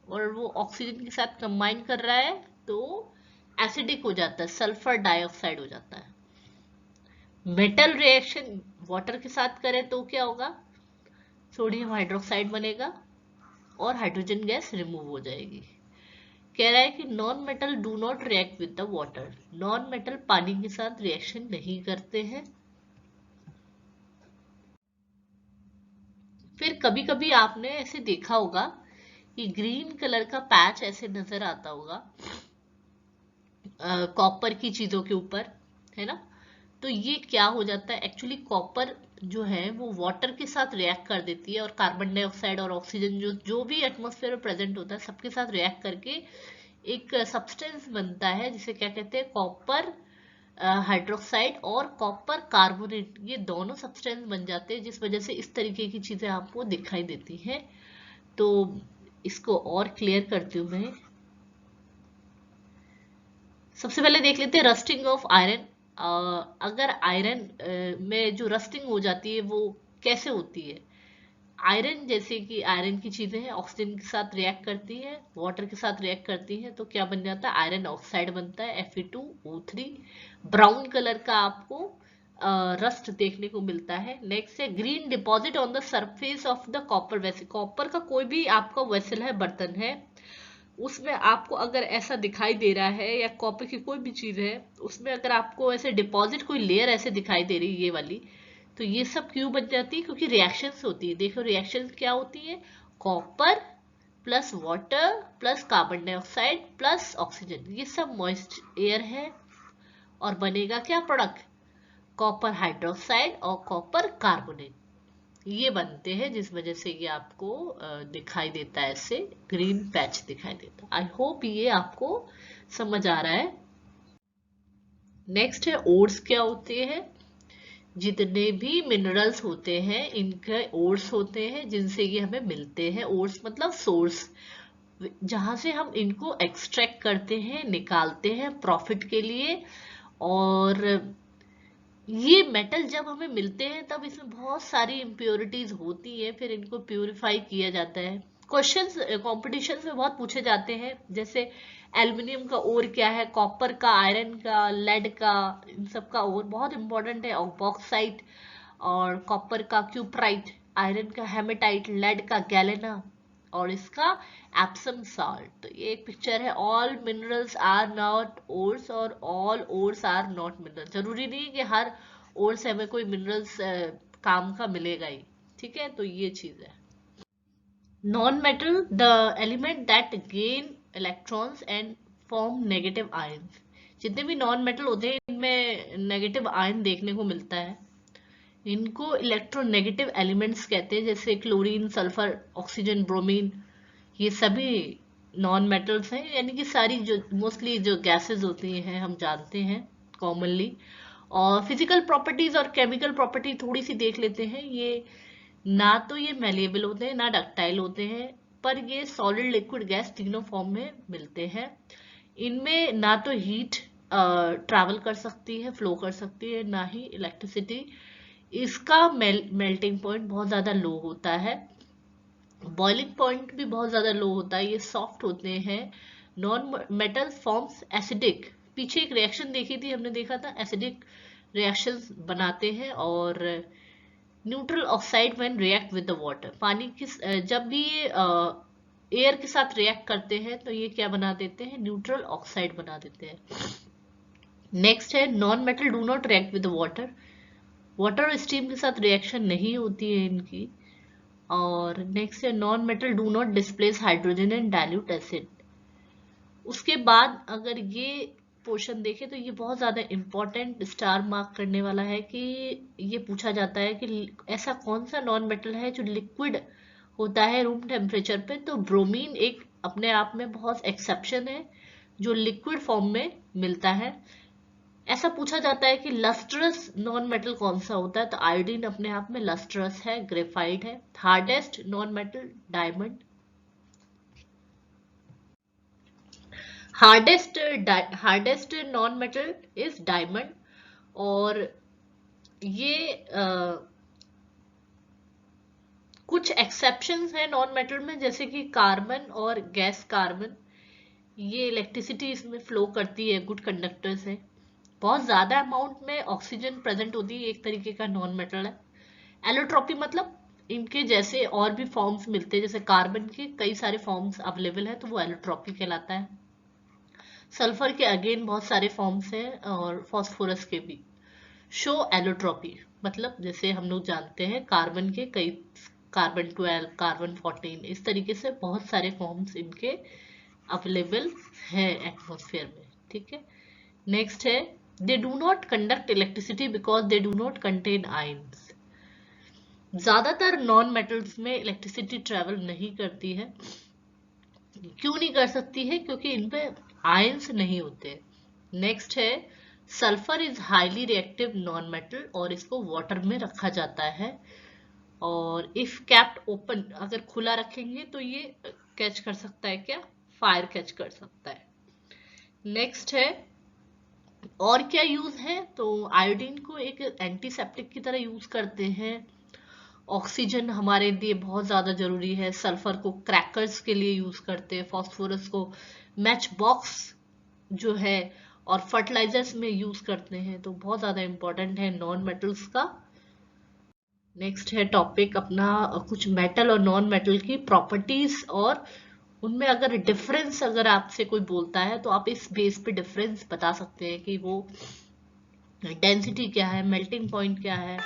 और वो ऑक्सीजन के साथ कंबाइन कर रहा है तो एसिडिक हो जाता है, सल्फर डाइऑक्साइड हो जाता है। मेटल रिएक्शन वाटर के साथ करें तो क्या होगा, सोडियम हाइड्रोक्साइड बनेगा और हाइड्रोजन गैस रिमूव हो जाएगी। कह रहा है कि non metal do not react with the water, non metal पानी के साथ रिएक्शन नहीं करते हैं। फिर कभी कभी आपने ऐसे देखा होगा ये ग्रीन कलर का पैच ऐसे नजर आता होगा कॉपर की चीजों के ऊपर, है ना। तो ये क्या हो जाता है, एक्चुअली कॉपर जो है वो वाटर के साथ रिएक्ट कर देती है और कार्बन डाइऑक्साइड और ऑक्सीजन जो जो भी एटमॉस्फेयर में प्रेजेंट होता है सबके साथ रिएक्ट करके एक सब्सटेंस बनता है जिसे क्या कहते हैं, कॉपर हाइड्रोक्साइड और कॉपर कार्बोनेट। ये दोनों सब्सटेंस बन जाते हैं जिस वजह से इस तरीके की चीजें आपको दिखाई देती हैं। तो इसको और क्लियर करती हूँ मैं। सबसे पहले देख लेते हैं रस्टिंग ऑफ आयरन। अगर आयरन में जो रस्टिंग हो जाती है वो कैसे होती है। आयरन जैसे कि आयरन की चीजें हैं, ऑक्सीजन के साथ रिएक्ट करती है, वाटर के साथ रिएक्ट करती है, तो क्या बन जाता है, आयरन ऑक्साइड बनता है Fe2O3। ब्राउन कलर का आपको रस्ट देखने को मिलता है। नेक्स्ट है green deposit on the surface of the copper vessel. Copper का कोई भी आपका वेसल है, बर्तन है, उसमें आपको अगर ऐसा दिखाई दे रहा है, या कॉपर की कोई भी चीज है उसमें अगर आपको ऐसे डिपॉजिट कोई लेयर ऐसे दिखाई दे रही है, ये वाली, तो ये सब क्यों बन जाती है, क्योंकि रिएक्शंस होती है। देखो रिएक्शंस क्या होती है, copper plus water plus carbon dioxide plus oxygen, ये सब मॉइस्ट एयर है और बनेगा क्या प्रोडक्ट, कॉपर हाइड्रोक्साइड और कॉपर कार्बोनेट, ये बनते हैं जिस वजह से ये आपको दिखाई देता है, ऐसे ग्रीन पैच दिखाई देता है। आई होप ये आपको समझ आ रहा है। नेक्स्ट है ओर्स क्या होते हैं। जितने भी मिनरल्स होते हैं इनके ओर्स होते हैं जिनसे ये हमें मिलते हैं। ओर्स मतलब सोर्स, जहां से हम इनको एक्सट्रैक्ट करते हैं, निकालते हैं प्रॉफिट के लिए। और ये मेटल जब हमें मिलते हैं तब इसमें बहुत सारी इम्प्योरिटीज होती है, फिर इनको प्यूरिफाई किया जाता है। क्वेश्चंस कंपटीशन में बहुत पूछे जाते हैं, जैसे एल्युमिनियम का ओर क्या है, कॉपर का, आयरन का, लेड का, इन सब का ओर बहुत इंपॉर्टेंट है। बॉक्साइट और कॉपर का क्यूप्राइट, आयरन का हेमेटाइट, लेड का गैलेना और इसका एप्सम साल्ट। तो ये एक पिक्चर है, all minerals are not ores और all ores are not mineral. जरूरी नहीं है कि हर ओर से हमें कोई मिनरल्स काम का मिलेगा ही, ठीक है। तो ये चीज है। Non metal, the element that gain electrons and form negative ions. जितने भी नॉन मेटल होते हैं इनमें नेगेटिव आयन देखने को मिलता है। इनको इलेक्ट्रोनेगेटिव एलिमेंट्स कहते हैं, जैसे क्लोरीन, सल्फर, ऑक्सीजन, ब्रोमीन, ये सभी नॉन मेटल्स हैं। यानी कि सारी जो मोस्टली जो गैसेस होती हैं हम जानते हैं कॉमनली। और फिजिकल प्रॉपर्टीज और केमिकल प्रॉपर्टी थोड़ी सी देख लेते हैं। ये ना तो ये मेलिएबल होते हैं ना डक्टाइल होते हैं, पर ये सॉलिड, लिक्विड, गैस तीनों फॉर्म में मिलते हैं। इनमें ना तो हीट ट्रैवल कर सकती है, फ्लो कर सकती है, ना ही इलेक्ट्रिसिटी। इसका मेल्टिंग पॉइंट बहुत ज्यादा लो होता है, बॉइलिंग पॉइंट भी बहुत ज्यादा लो होता है, ये सॉफ्ट होते हैं। Non metal forms acidic. पीछे एक रिएक्शन देखी थी हमने, देखा था एसिडिक रिएक्शंस बनाते हैं। और neutral oxide when react with the water, पानी की जब भी ये एयर के साथ रिएक्ट करते हैं तो ये क्या बना देते हैं, न्यूट्रल ऑक्साइड बना देते हैं। नेक्स्ट है non metal do not react with water. Water और स्टीम के साथ रिएक्शन नहीं होती है इनकी। और नेक्स्ट है non metal do not displace hydrogen and dilute acid. उसके बाद अगर ये पोर्शन देखें तो ये बहुत ज्यादा इंपॉर्टेंट स्टार मार्क करने वाला है कि ये पूछा जाता है कि ऐसा कौन सा नॉन मेटल है जो लिक्विड होता है रूम टेम्परेचर पे। तो ब्रोमीन एक अपने आप में बहुत एक्सेप्शन है जो लिक्विड फॉर्म में मिलता है। ऐसा पूछा जाता है कि लस्ट्रस नॉन मेटल कौन सा होता है, तो आयोडीन अपने आप में लस्ट्रस है, ग्रेफाइट है। Hardest non metal diamond, hardest non metal is diamond. और ये कुछ एक्सेप्शंस हैं नॉन मेटल में, जैसे कि कार्बन और गैस कार्बन, ये इलेक्ट्रिसिटी इसमें फ्लो करती है, गुड कंडक्टर्स है। बहुत ज्यादा अमाउंट में ऑक्सीजन प्रेजेंट होती है, एक तरीके का नॉन मेटल है। एलोट्रॉपी मतलब इनके जैसे और भी फॉर्म्स मिलते हैं, जैसे कार्बन के कई सारे फॉर्म्स अवेलेबल है तो वो एलोट्रॉपी कहलाता है। सल्फर के अगेन बहुत सारे फॉर्म्स हैं और फॉस्फोरस के भी। शो एलोट्रॉपी मतलब जैसे हम लोग जानते हैं कार्बन के कई कार्बन 12, कार्बन 14, इस तरीके से बहुत सारे फॉर्म्स इनके अवेलेबल है एटमॉस्फेयर में, ठीक है। नेक्स्ट है they do not conduct electricity because they do not contain ions. ज्यादातर नॉन मेटल्स में इलेक्ट्रिसिटी ट्रेवल नहीं करती है। क्यों नहीं कर सकती है? क्योंकि इनपे आयंस नहीं होते। नेक्स्ट है sulphur is highly reactive non metal और इसको वाटर में रखा जाता है, और इफ कैप्ड ओपन, अगर खुला रखेंगे तो ये कैच कर सकता है क्या? फायर कैच कर सकता है। नेक्स्ट है और क्या यूज है, तो आयोडीन को एक एंटीसेप्टिक की तरह यूज करते हैं। ऑक्सीजन हमारे लिए बहुत ज्यादा जरूरी है। सल्फर को क्रैकर्स के लिए यूज करते हैं। फास्फोरस को मैच बॉक्स जो है और फर्टिलाइजर्स में यूज करते हैं, तो बहुत ज्यादा इंपॉर्टेंट है नॉन मेटल्स का। नेक्स्ट है टॉपिक अपना कुछ मेटल और नॉन मेटल की प्रॉपर्टीज, और उनमें अगर डिफरेंस अगर आपसे कोई बोलता है तो आप इस बेस पे डिफरेंस बता सकते हैं कि वो डेंसिटी क्या है, मेल्टिंग पॉइंट क्या है,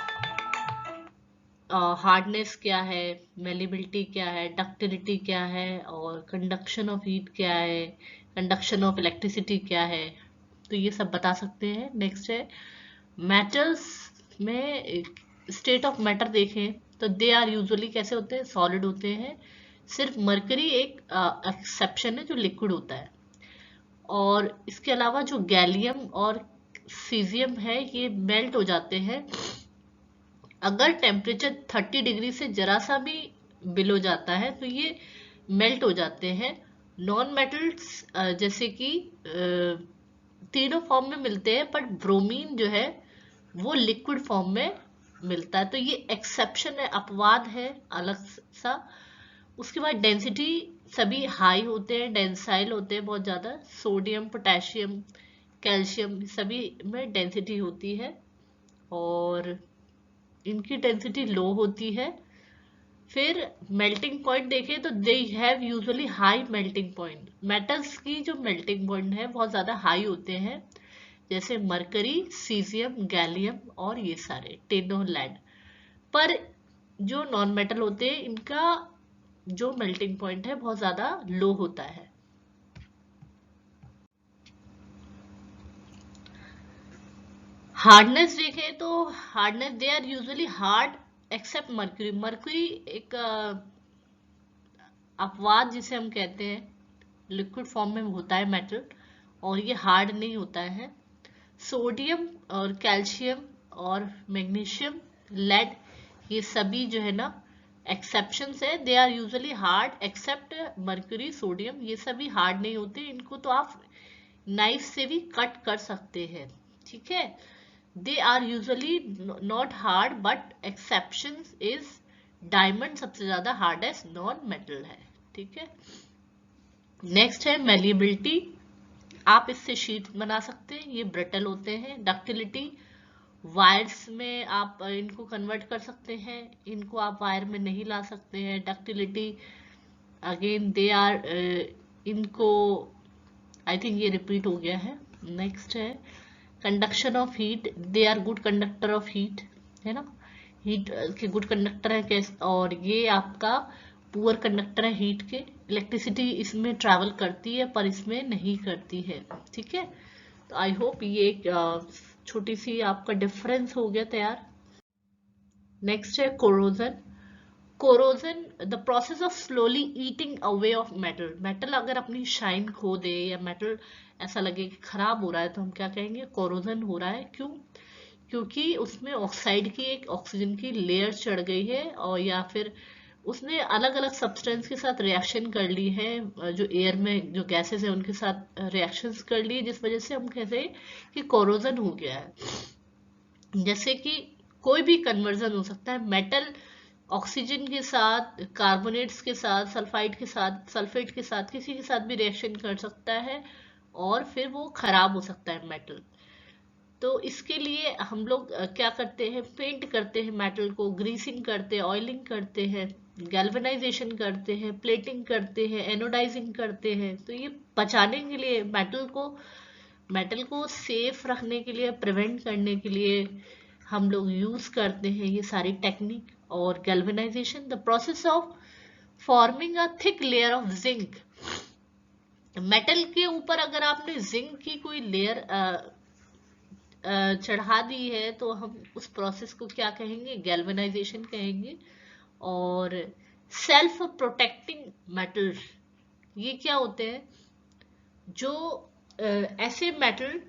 हार्डनेस क्या है, मेलिबिलिटी क्या है, डक्टिलिटी क्या है, और कंडक्शन ऑफ हीट क्या है, कंडक्शन ऑफ इलेक्ट्रिसिटी क्या है, तो ये सब बता सकते हैं। नेक्स्ट है मेटल्स में स्टेट ऑफ मैटर देखें तो दे आर यूजुअली कैसे होते हैं? सॉलिड होते हैं। सिर्फ मरकरी एक एक्सेप्शन है जो लिक्विड होता है, और इसके अलावा जो गैलियम और सीजियम है ये मेल्ट हो जाते हैं अगर टेम्परेचर 30 डिग्री से जरा सा भी बिलो जाता है, तो ये मेल्ट हो जाते हैं। नॉन मेटल्स जैसे कि तीनों फॉर्म में मिलते हैं, बट ब्रोमीन जो है वो लिक्विड फॉर्म में मिलता है, तो ये एक्सेप्शन है, अपवाद है अलग सा। उसके बाद डेंसिटी सभी हाई होते हैं, डेंसाइल होते हैं बहुत ज्यादा। सोडियम, पोटेशियम, कैल्शियम सभी में डेंसिटी होती है, और इनकी डेंसिटी लो होती है। फिर मेल्टिंग पॉइंट देखें तो they have usually high melting point. Metals की जो मेल्टिंग पॉइंट है बहुत ज्यादा हाई होते हैं, जैसे मरकरी, सीजियम, गैलियम और ये सारे, टिन और लेड। पर जो नॉन मेटल होते हैं इनका जो मेल्टिंग पॉइंट है बहुत ज्यादा लो होता है। हार्डनेस देखें तो hardness they are usually hard except mercury. Mercury एक अपवाद जिसे हम कहते हैं, लिक्विड फॉर्म में होता है मेटल, और ये हार्ड नहीं होता है। सोडियम और कैल्शियम और मैग्नीशियम, लेड, ये सभी जो है ना एक्सेप्शंस है। They are usually hard except mercury, sodium, ये सभी हार्ड नहीं होते। इनको तो आप नाइफ से भी कट कर सकते हैं, ठीक है। They are usually not hard, but exceptions is diamond सबसे ज्यादा हार्डेस्ट नॉन मेटल है, ठीक है। नेक्स्ट है मेलिबिलिटी। आप इससे शीट बना सकते हैं, ये ब्रिटल होते हैं। डक्टिलिटी, वायर्स में आप इनको कन्वर्ट कर सकते हैं, इनको आप वायर में नहीं ला सकते हैं। डक्टिलिटी अगेन दे आर इनको, आई थिंक ये रिपीट हो गया है। नेक्स्ट है conduction of heat. They are good conductor of heat, है ना, हीट के गुड कंडक्टर है कैसे, और ये आपका पुअर कंडक्टर है हीट के। इलेक्ट्रिसिटी इसमें ट्रैवल करती है पर इसमें नहीं करती है, ठीक है। तो आई होप ये एक छोटी सी आपका डिफरेंस हो गया तैयार। नेक्स्ट है corrosion. Corrosion the process of slowly eating away of metal. Metal अगर अपनी शाइन खो दे या मेटल ऐसा लगे कि खराब हो रहा है, तो हम क्या कहेंगे? कोरोजन हो रहा है। क्यों? क्योंकि उसमें ऑक्साइड की एक ऑक्सीजन की लेयर चढ़ गई है, और या फिर उसने अलग अलग सब्सटेंस के साथ रिएक्शन कर ली है, जो एयर में जो गैसेस है उनके साथ रिएक्शंस कर ली, जिस वजह से हम कहते हैं कि कोरोजन हो गया है। जैसे कि कोई भी कन्वर्जन हो सकता है, मेटल ऑक्सीजन के साथ, कार्बोनेट्स के साथ, सल्फाइड के साथ, सल्फेट के साथ, किसी के साथ भी रिएक्शन कर सकता है, और फिर वो खराब हो सकता है मेटल। तो इसके लिए हम लोग क्या करते हैं? पेंट करते हैं मेटल को, ग्रीसिंग करते हैं, ऑयलिंग करते हैं, गैल्वेनाइजेशन करते हैं, प्लेटिंग करते हैं, एनोडाइजिंग करते हैं। तो ये बचाने के लिए, मेटल को सेफ रखने के लिए, प्रिवेंट करने के लिए हम लोग यूज करते हैं ये सारी टेक्निक। और galvanisation, the process of forming a thick layer of zinc. Metal के ऊपर अगर आपने जिंक की कोई लेयर चढ़ा दी है तो हम उस प्रोसेस को क्या कहेंगे, गैल्वेनाइजेशन कहेंगे। और सेल्फ प्रोटेक्टिंग मेटल्स, ये क्या होते हैं, जो ऐसे मेटल,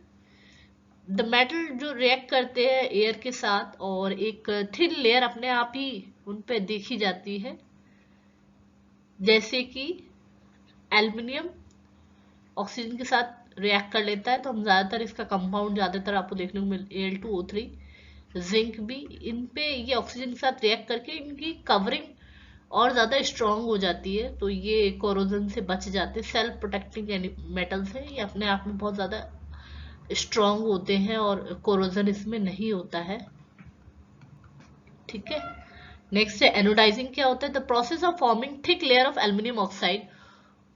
द मेटल जो रिएक्ट करते हैं एयर के साथ और एक थिन लेयर अपने आप ही उन पे देखी जाती है, जैसे कि एल्युमिनियम ऑक्सीजन के साथ रिएक्ट कर लेता है तो हम ज्यादातर इसका कंपाउंड ज्यादातर आपको देखने को मिल Al2O3, जिंक भी, इन पे ये ऑक्सीजन के साथ रिएक्ट करके इनकी कवरिंग और ज्यादा स्ट्रांग हो जाती है, तो ये कोरोजन से बच जाते हैं। सेल्फ प्रोटेक्टिंग मेटल्स है, ये अपने आप में बहुत ज्यादा स्ट्रांग होते हैं और कोरोजन इसमें नहीं होता है। ठीक है, नेक्स्ट है एनोडाइजिंग। क्या होता है, the process of forming thick layer of aluminium oxide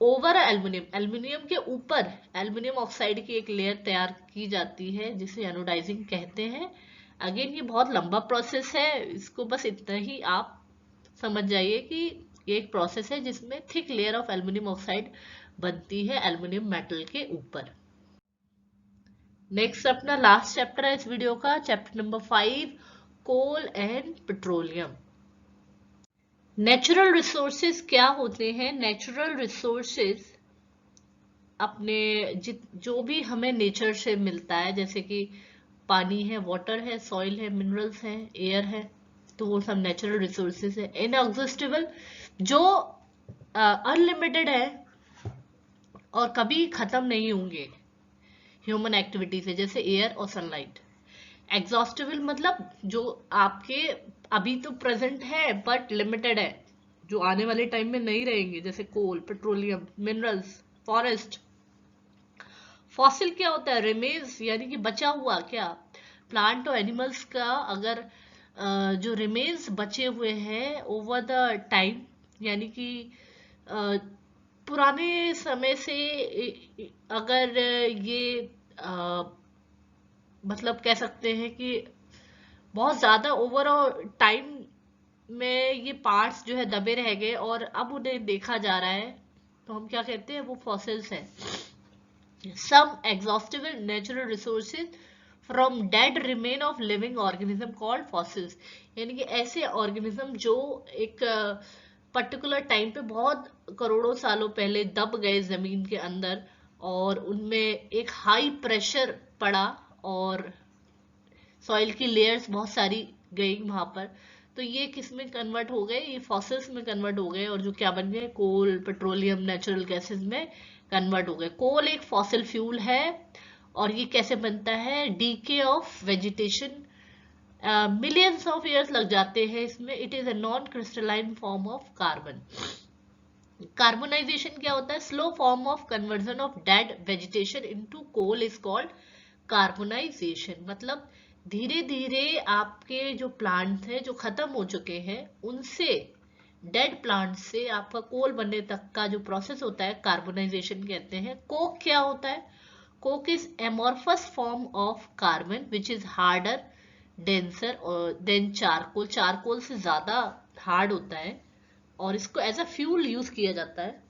over aluminium, aluminium के ऊपर एल्युमिनियम ऑक्साइड की एक लेयर तैयार की जाती है जिसे एनोडाइजिंग कहते हैं। अगेन ये बहुत लंबा प्रोसेस है, इसको बस इतना ही आप समझ जाइए कि ये एक प्रोसेस है जिसमें thick layer of aluminium oxide बनती है एल्युमिनियम मेटल के ऊपर। नेक्स्ट अपना लास्ट चैप्टर है इस वीडियो का, chapter number 5, coal and petroleum. Natural resources क्या होते हैं, नेचुरल रिसोर्सेज अपने जो भी हमें नेचर से मिलता है, जैसे कि पानी है, वाटर है, सॉइल है, मिनरल्स है, एयर है, तो वो सब नेचुरल रिसोर्सेज है। इनएग्जॉस्टेबल, जो अनलिमिटेड है और कभी खत्म नहीं होंगे ह्यूमन एक्टिविटी से, जैसे एयर और सनलाइट। एग्जॉस्टेबल मतलब जो आपके अभी तो प्रेजेंट है बट लिमिटेड है, जो आने वाले टाइम में नहीं रहेंगे, जैसे कोल, पेट्रोलियम, मिनरल्स, फॉरेस्ट। फॉसिल क्या होता है, रिमेन्स यानी कि बचा हुआ, क्या प्लांट और एनिमल्स का अगर जो रिमेन्स बचे हुए हैं ओवर द टाइम, यानी कि पुराने समय से अगर ये मतलब कह सकते हैं कि बहुत ज्यादा ओवरऑल टाइम में ये पार्ट्स जो है दबे रह गए और अब उन्हें देखा जा रहा है, तो हम क्या कहते हैं, वो फॉसिल्स हैं। Some exhaustible natural resources from dead remain of living organism called fossils, यानी कि ऐसे ऑर्गेनिज्म जो एक पर्टिकुलर टाइम पे बहुत करोड़ों सालों पहले दब गए जमीन के अंदर और उनमें एक हाई प्रेशर पड़ा और सॉइल की लेयर्स बहुत सारी गई वहां पर, तो ये किस में कन्वर्ट हो गए, ये फॉसिल्स में कन्वर्ट हो गए और जो क्या बन गए, कोल, पेट्रोलियम, नेचुरल गैसेस में कन्वर्ट हो गए। कोल एक फॉसिल फ्यूल है और ये कैसे बनता है, decay of vegetation, millions of years लग जाते हैं इसमें। It is a non crystalline form of carbon. Carbonisation क्या होता है, slow form of conversion of dead vegetation into coal is called carbonisation. मतलब धीरे धीरे आपके जो प्लांट हैं जो खत्म हो चुके हैं, उनसे डेड प्लांट से आपका कोल बनने तक का जो प्रोसेस होता है, कार्बोनाइजेशन कहते हैं। कोक क्या होता है, Coke is amorphous form of carbon which is harder, denser then charcoal, charcoal से ज्यादा हार्ड होता है और इसको एज अ फ्यूल यूज किया जाता है।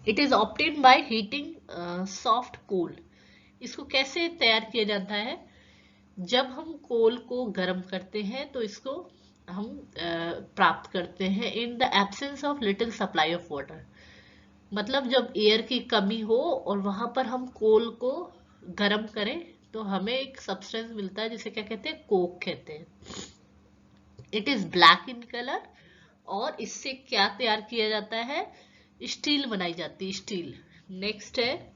It is obtain by heating soft coal. इसको कैसे तैयार किया जाता है, जब हम कोल को गर्म करते हैं तो इसको हम प्राप्त करते हैं इन the absence of little supply of water. मतलब जब एयर की कमी हो और वहां पर हम कोल को गर्म करें तो हमें एक सब्सटेंस मिलता है जिसे क्या कहते हैं, कोक कहते हैं। It is black in colour और इससे क्या तैयार किया जाता है, स्टील बनाई जाती है, स्टील। नेक्स्ट है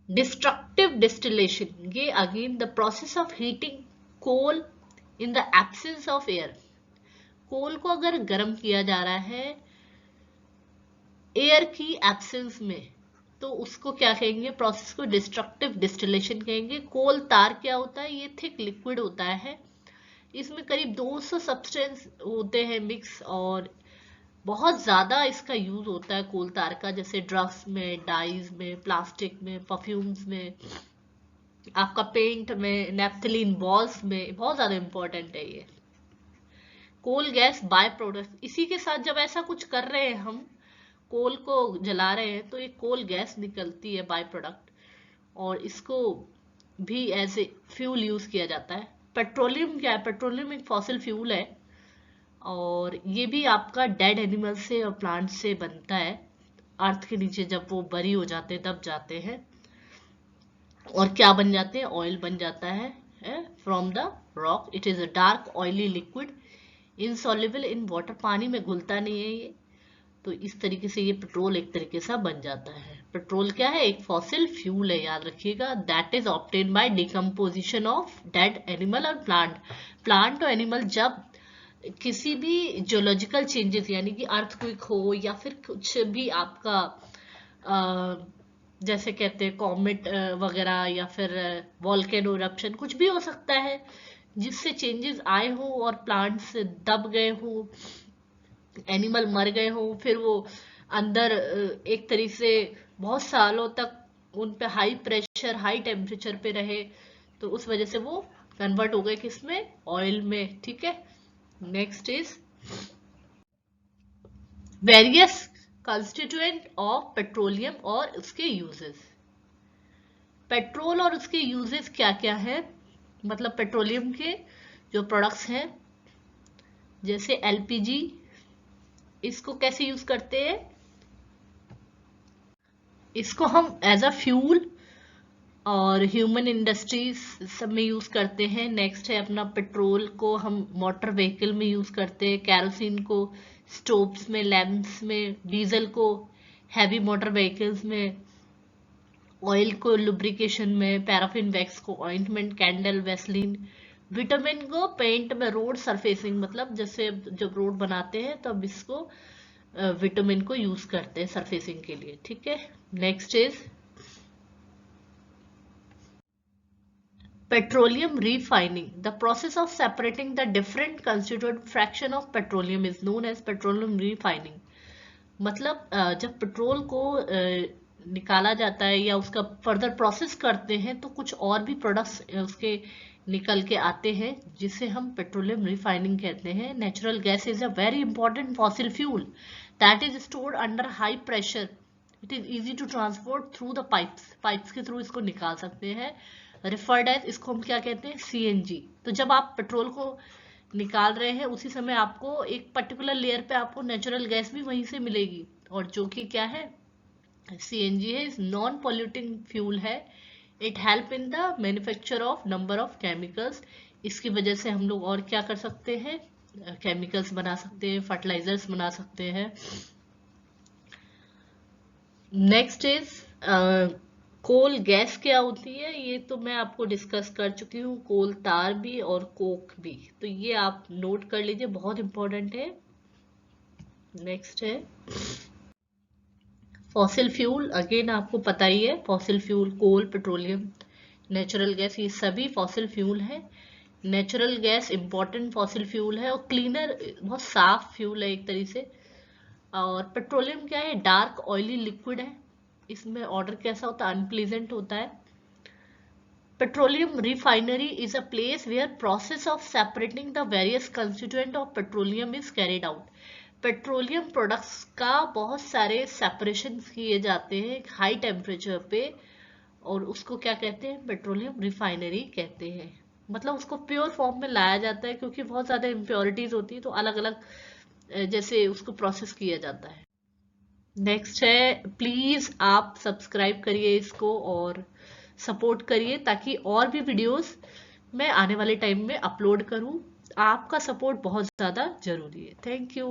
डिस्ट्रक्टिव डिस्टिलेशन। ये again the process of heating coal in the absence of air. Coal को अगर गर्म किया जा रहा है एयर की एब्सेंस में तो उसको क्या कहेंगे, प्रोसेस को डिस्ट्रक्टिव डिस्टिलेशन कहेंगे। कोल तार क्या होता है, ये थिक लिक्विड होता है, इसमें करीब 200 सब्सटेंस होते हैं मिक्स और बहुत ज्यादा इसका यूज होता है कोल तार का, जैसे ड्रग्स में, डाइज में, प्लास्टिक में, परफ्यूम्स में, आपका पेंट में, नेफ्थलीन बॉल्स में बहुत ज्यादा इंपॉर्टेंट है ये। कोल गैस बाय प्रोडक्ट, इसी के साथ जब ऐसा कुछ कर रहे हैं हम, कोल को जला रहे हैं, तो एक कोल गैस निकलती है बाय प्रोडक्ट, और इसको भी एज ए फ्यूल यूज किया जाता है। पेट्रोलियम क्या है? पेट्रोलियम एक फॉसिल फ्यूल है, और ये भी आपका डेड एनिमल से और प्लांट से बनता है। अर्थ के नीचे जब वो बरी हो जाते हैं, दब जाते हैं, और क्या बन जाते हैं? ऑयल बन जाता है from the rock. It is a dark oily liquid insoluble in water, पानी में घुलता नहीं है ये। तो इस तरीके से ये पेट्रोल एक तरीके से बन जाता है। पेट्रोल क्या है? एक फॉसिल फ्यूल है, याद रखिएगा। That is obtain by decomposition of dead animal और प्लांट। प्लांट और एनिमल जब किसी भी जियोलॉजिकल चेंजेस, यानी कि अर्थक्वेक हो या फिर कुछ भी आपका जैसे कहते हैं कॉमेट वगैरह, या फिर वॉल्केनो इरप्शन, कुछ भी हो सकता है जिससे चेंजेस आए हो और प्लांट्स दब गए हो, एनिमल मर गए हो, फिर वो अंदर एक तरीके से बहुत सालों तक उन पे हाई प्रेशर हाई टेम्परेचर पे रहे, तो उस वजह से वो कन्वर्ट हो गए किसमें? ऑयल में। ठीक है। Next is various constituent of petroleum और उसके यूजेस। पेट्रोल और उसके यूजेस क्या क्या है? मतलब पेट्रोलियम के जो प्रोडक्ट्स हैं, जैसे एलपीजी, इसको कैसे यूज करते हैं? इसको हम एज अ फ्यूल और ह्यूमन इंडस्ट्रीज सब में यूज करते हैं। नेक्स्ट है अपना पेट्रोल को हम मोटर व्हीकल में यूज करते हैं, कैरोसिन को स्टोव्स में, लैंप्स में, डीजल को हैवी मोटर व्हीकल्स में, ऑयल को लुब्रिकेशन में, पैराफिन वैक्स को ऑइंटमेंट, कैंडल, वेसलिन, विटामिन को पेंट में, रोड सरफेसिंग, मतलब जैसे जब रोड बनाते हैं तब इसको विटामिन को यूज करते हैं सरफेसिंग के लिए। ठीक है। Next is petroleum refining. The process of separating the different constituent fraction of petroleum is known as petroleum refining. मतलब जब पेट्रोल को निकाला जाता है या उसका फर्दर प्रोसेस करते हैं, तो कुछ और भी प्रोडक्ट्स उसके निकल के आते हैं, जिसे हम पेट्रोलियम रिफाइनिंग कहते हैं। Natural gas is a very important fossil fuel that is stored under high pressure. It is easy to transport through the pipes के थ्रू इसको निकाल सकते हैं। रिफर्ड एज, इसको हम क्या कहते हैं? सीएनजी। तो जब आप पेट्रोल को निकाल रहे हैं, उसी समय आपको एक पर्टिकुलर लेयर पे आपको नेचुरल गैस भी वहीं से मिलेगी, और जो कि क्या है? सीएनजी है। इस नॉन पॉल्यूटिंग फ्यूल है। It help in the manufacture of number of chemicals. इसकी वजह से हम लोग और क्या कर सकते हैं? केमिकल्स बना सकते हैं, फर्टिलाइजर्स बना सकते हैं। नेक्स्ट इज कोल गैस क्या होती है? ये तो मैं आपको डिस्कस कर चुकी हूँ, कोल तार भी और कोक भी, तो ये आप नोट कर लीजिए, बहुत इंपॉर्टेंट है। नेक्स्ट है फॉसिल फ्यूल। अगेन आपको पता ही है, फॉसिल फ्यूल, कोल, पेट्रोलियम, नेचुरल गैस, ये सभी फॉसिल फ्यूल है। Natural gas important fossil fuel है और क्लीनर, बहुत साफ फ्यूल है एक तरीके से। और पेट्रोलियम क्या है? डार्क ऑयली लिक्विड है। इसमें ऑर्डर कैसा होता है? अनप्लीजेंट होता है। Petroleum refinery is a place where process of separating the various constituent of petroleum is carried out. Petroleum products का बहुत सारे सेपरेशन किए जाते हैं हाई टेम्परेचर पे, और उसको क्या कहते हैं? पेट्रोलियम रिफाइनरी कहते हैं। मतलब उसको प्योर फॉर्म में लाया जाता है, क्योंकि बहुत ज़्यादा इम्प्योरिटीज होती है, तो अलग अलग जैसे उसको प्रोसेस किया जाता है। नेक्स्ट है, प्लीज़ आप सब्सक्राइब करिए इसको और सपोर्ट करिए, ताकि और भी वीडियोस मैं आने वाले टाइम में अपलोड करूं। आपका सपोर्ट बहुत ज़्यादा ज़रूरी है। Thank you.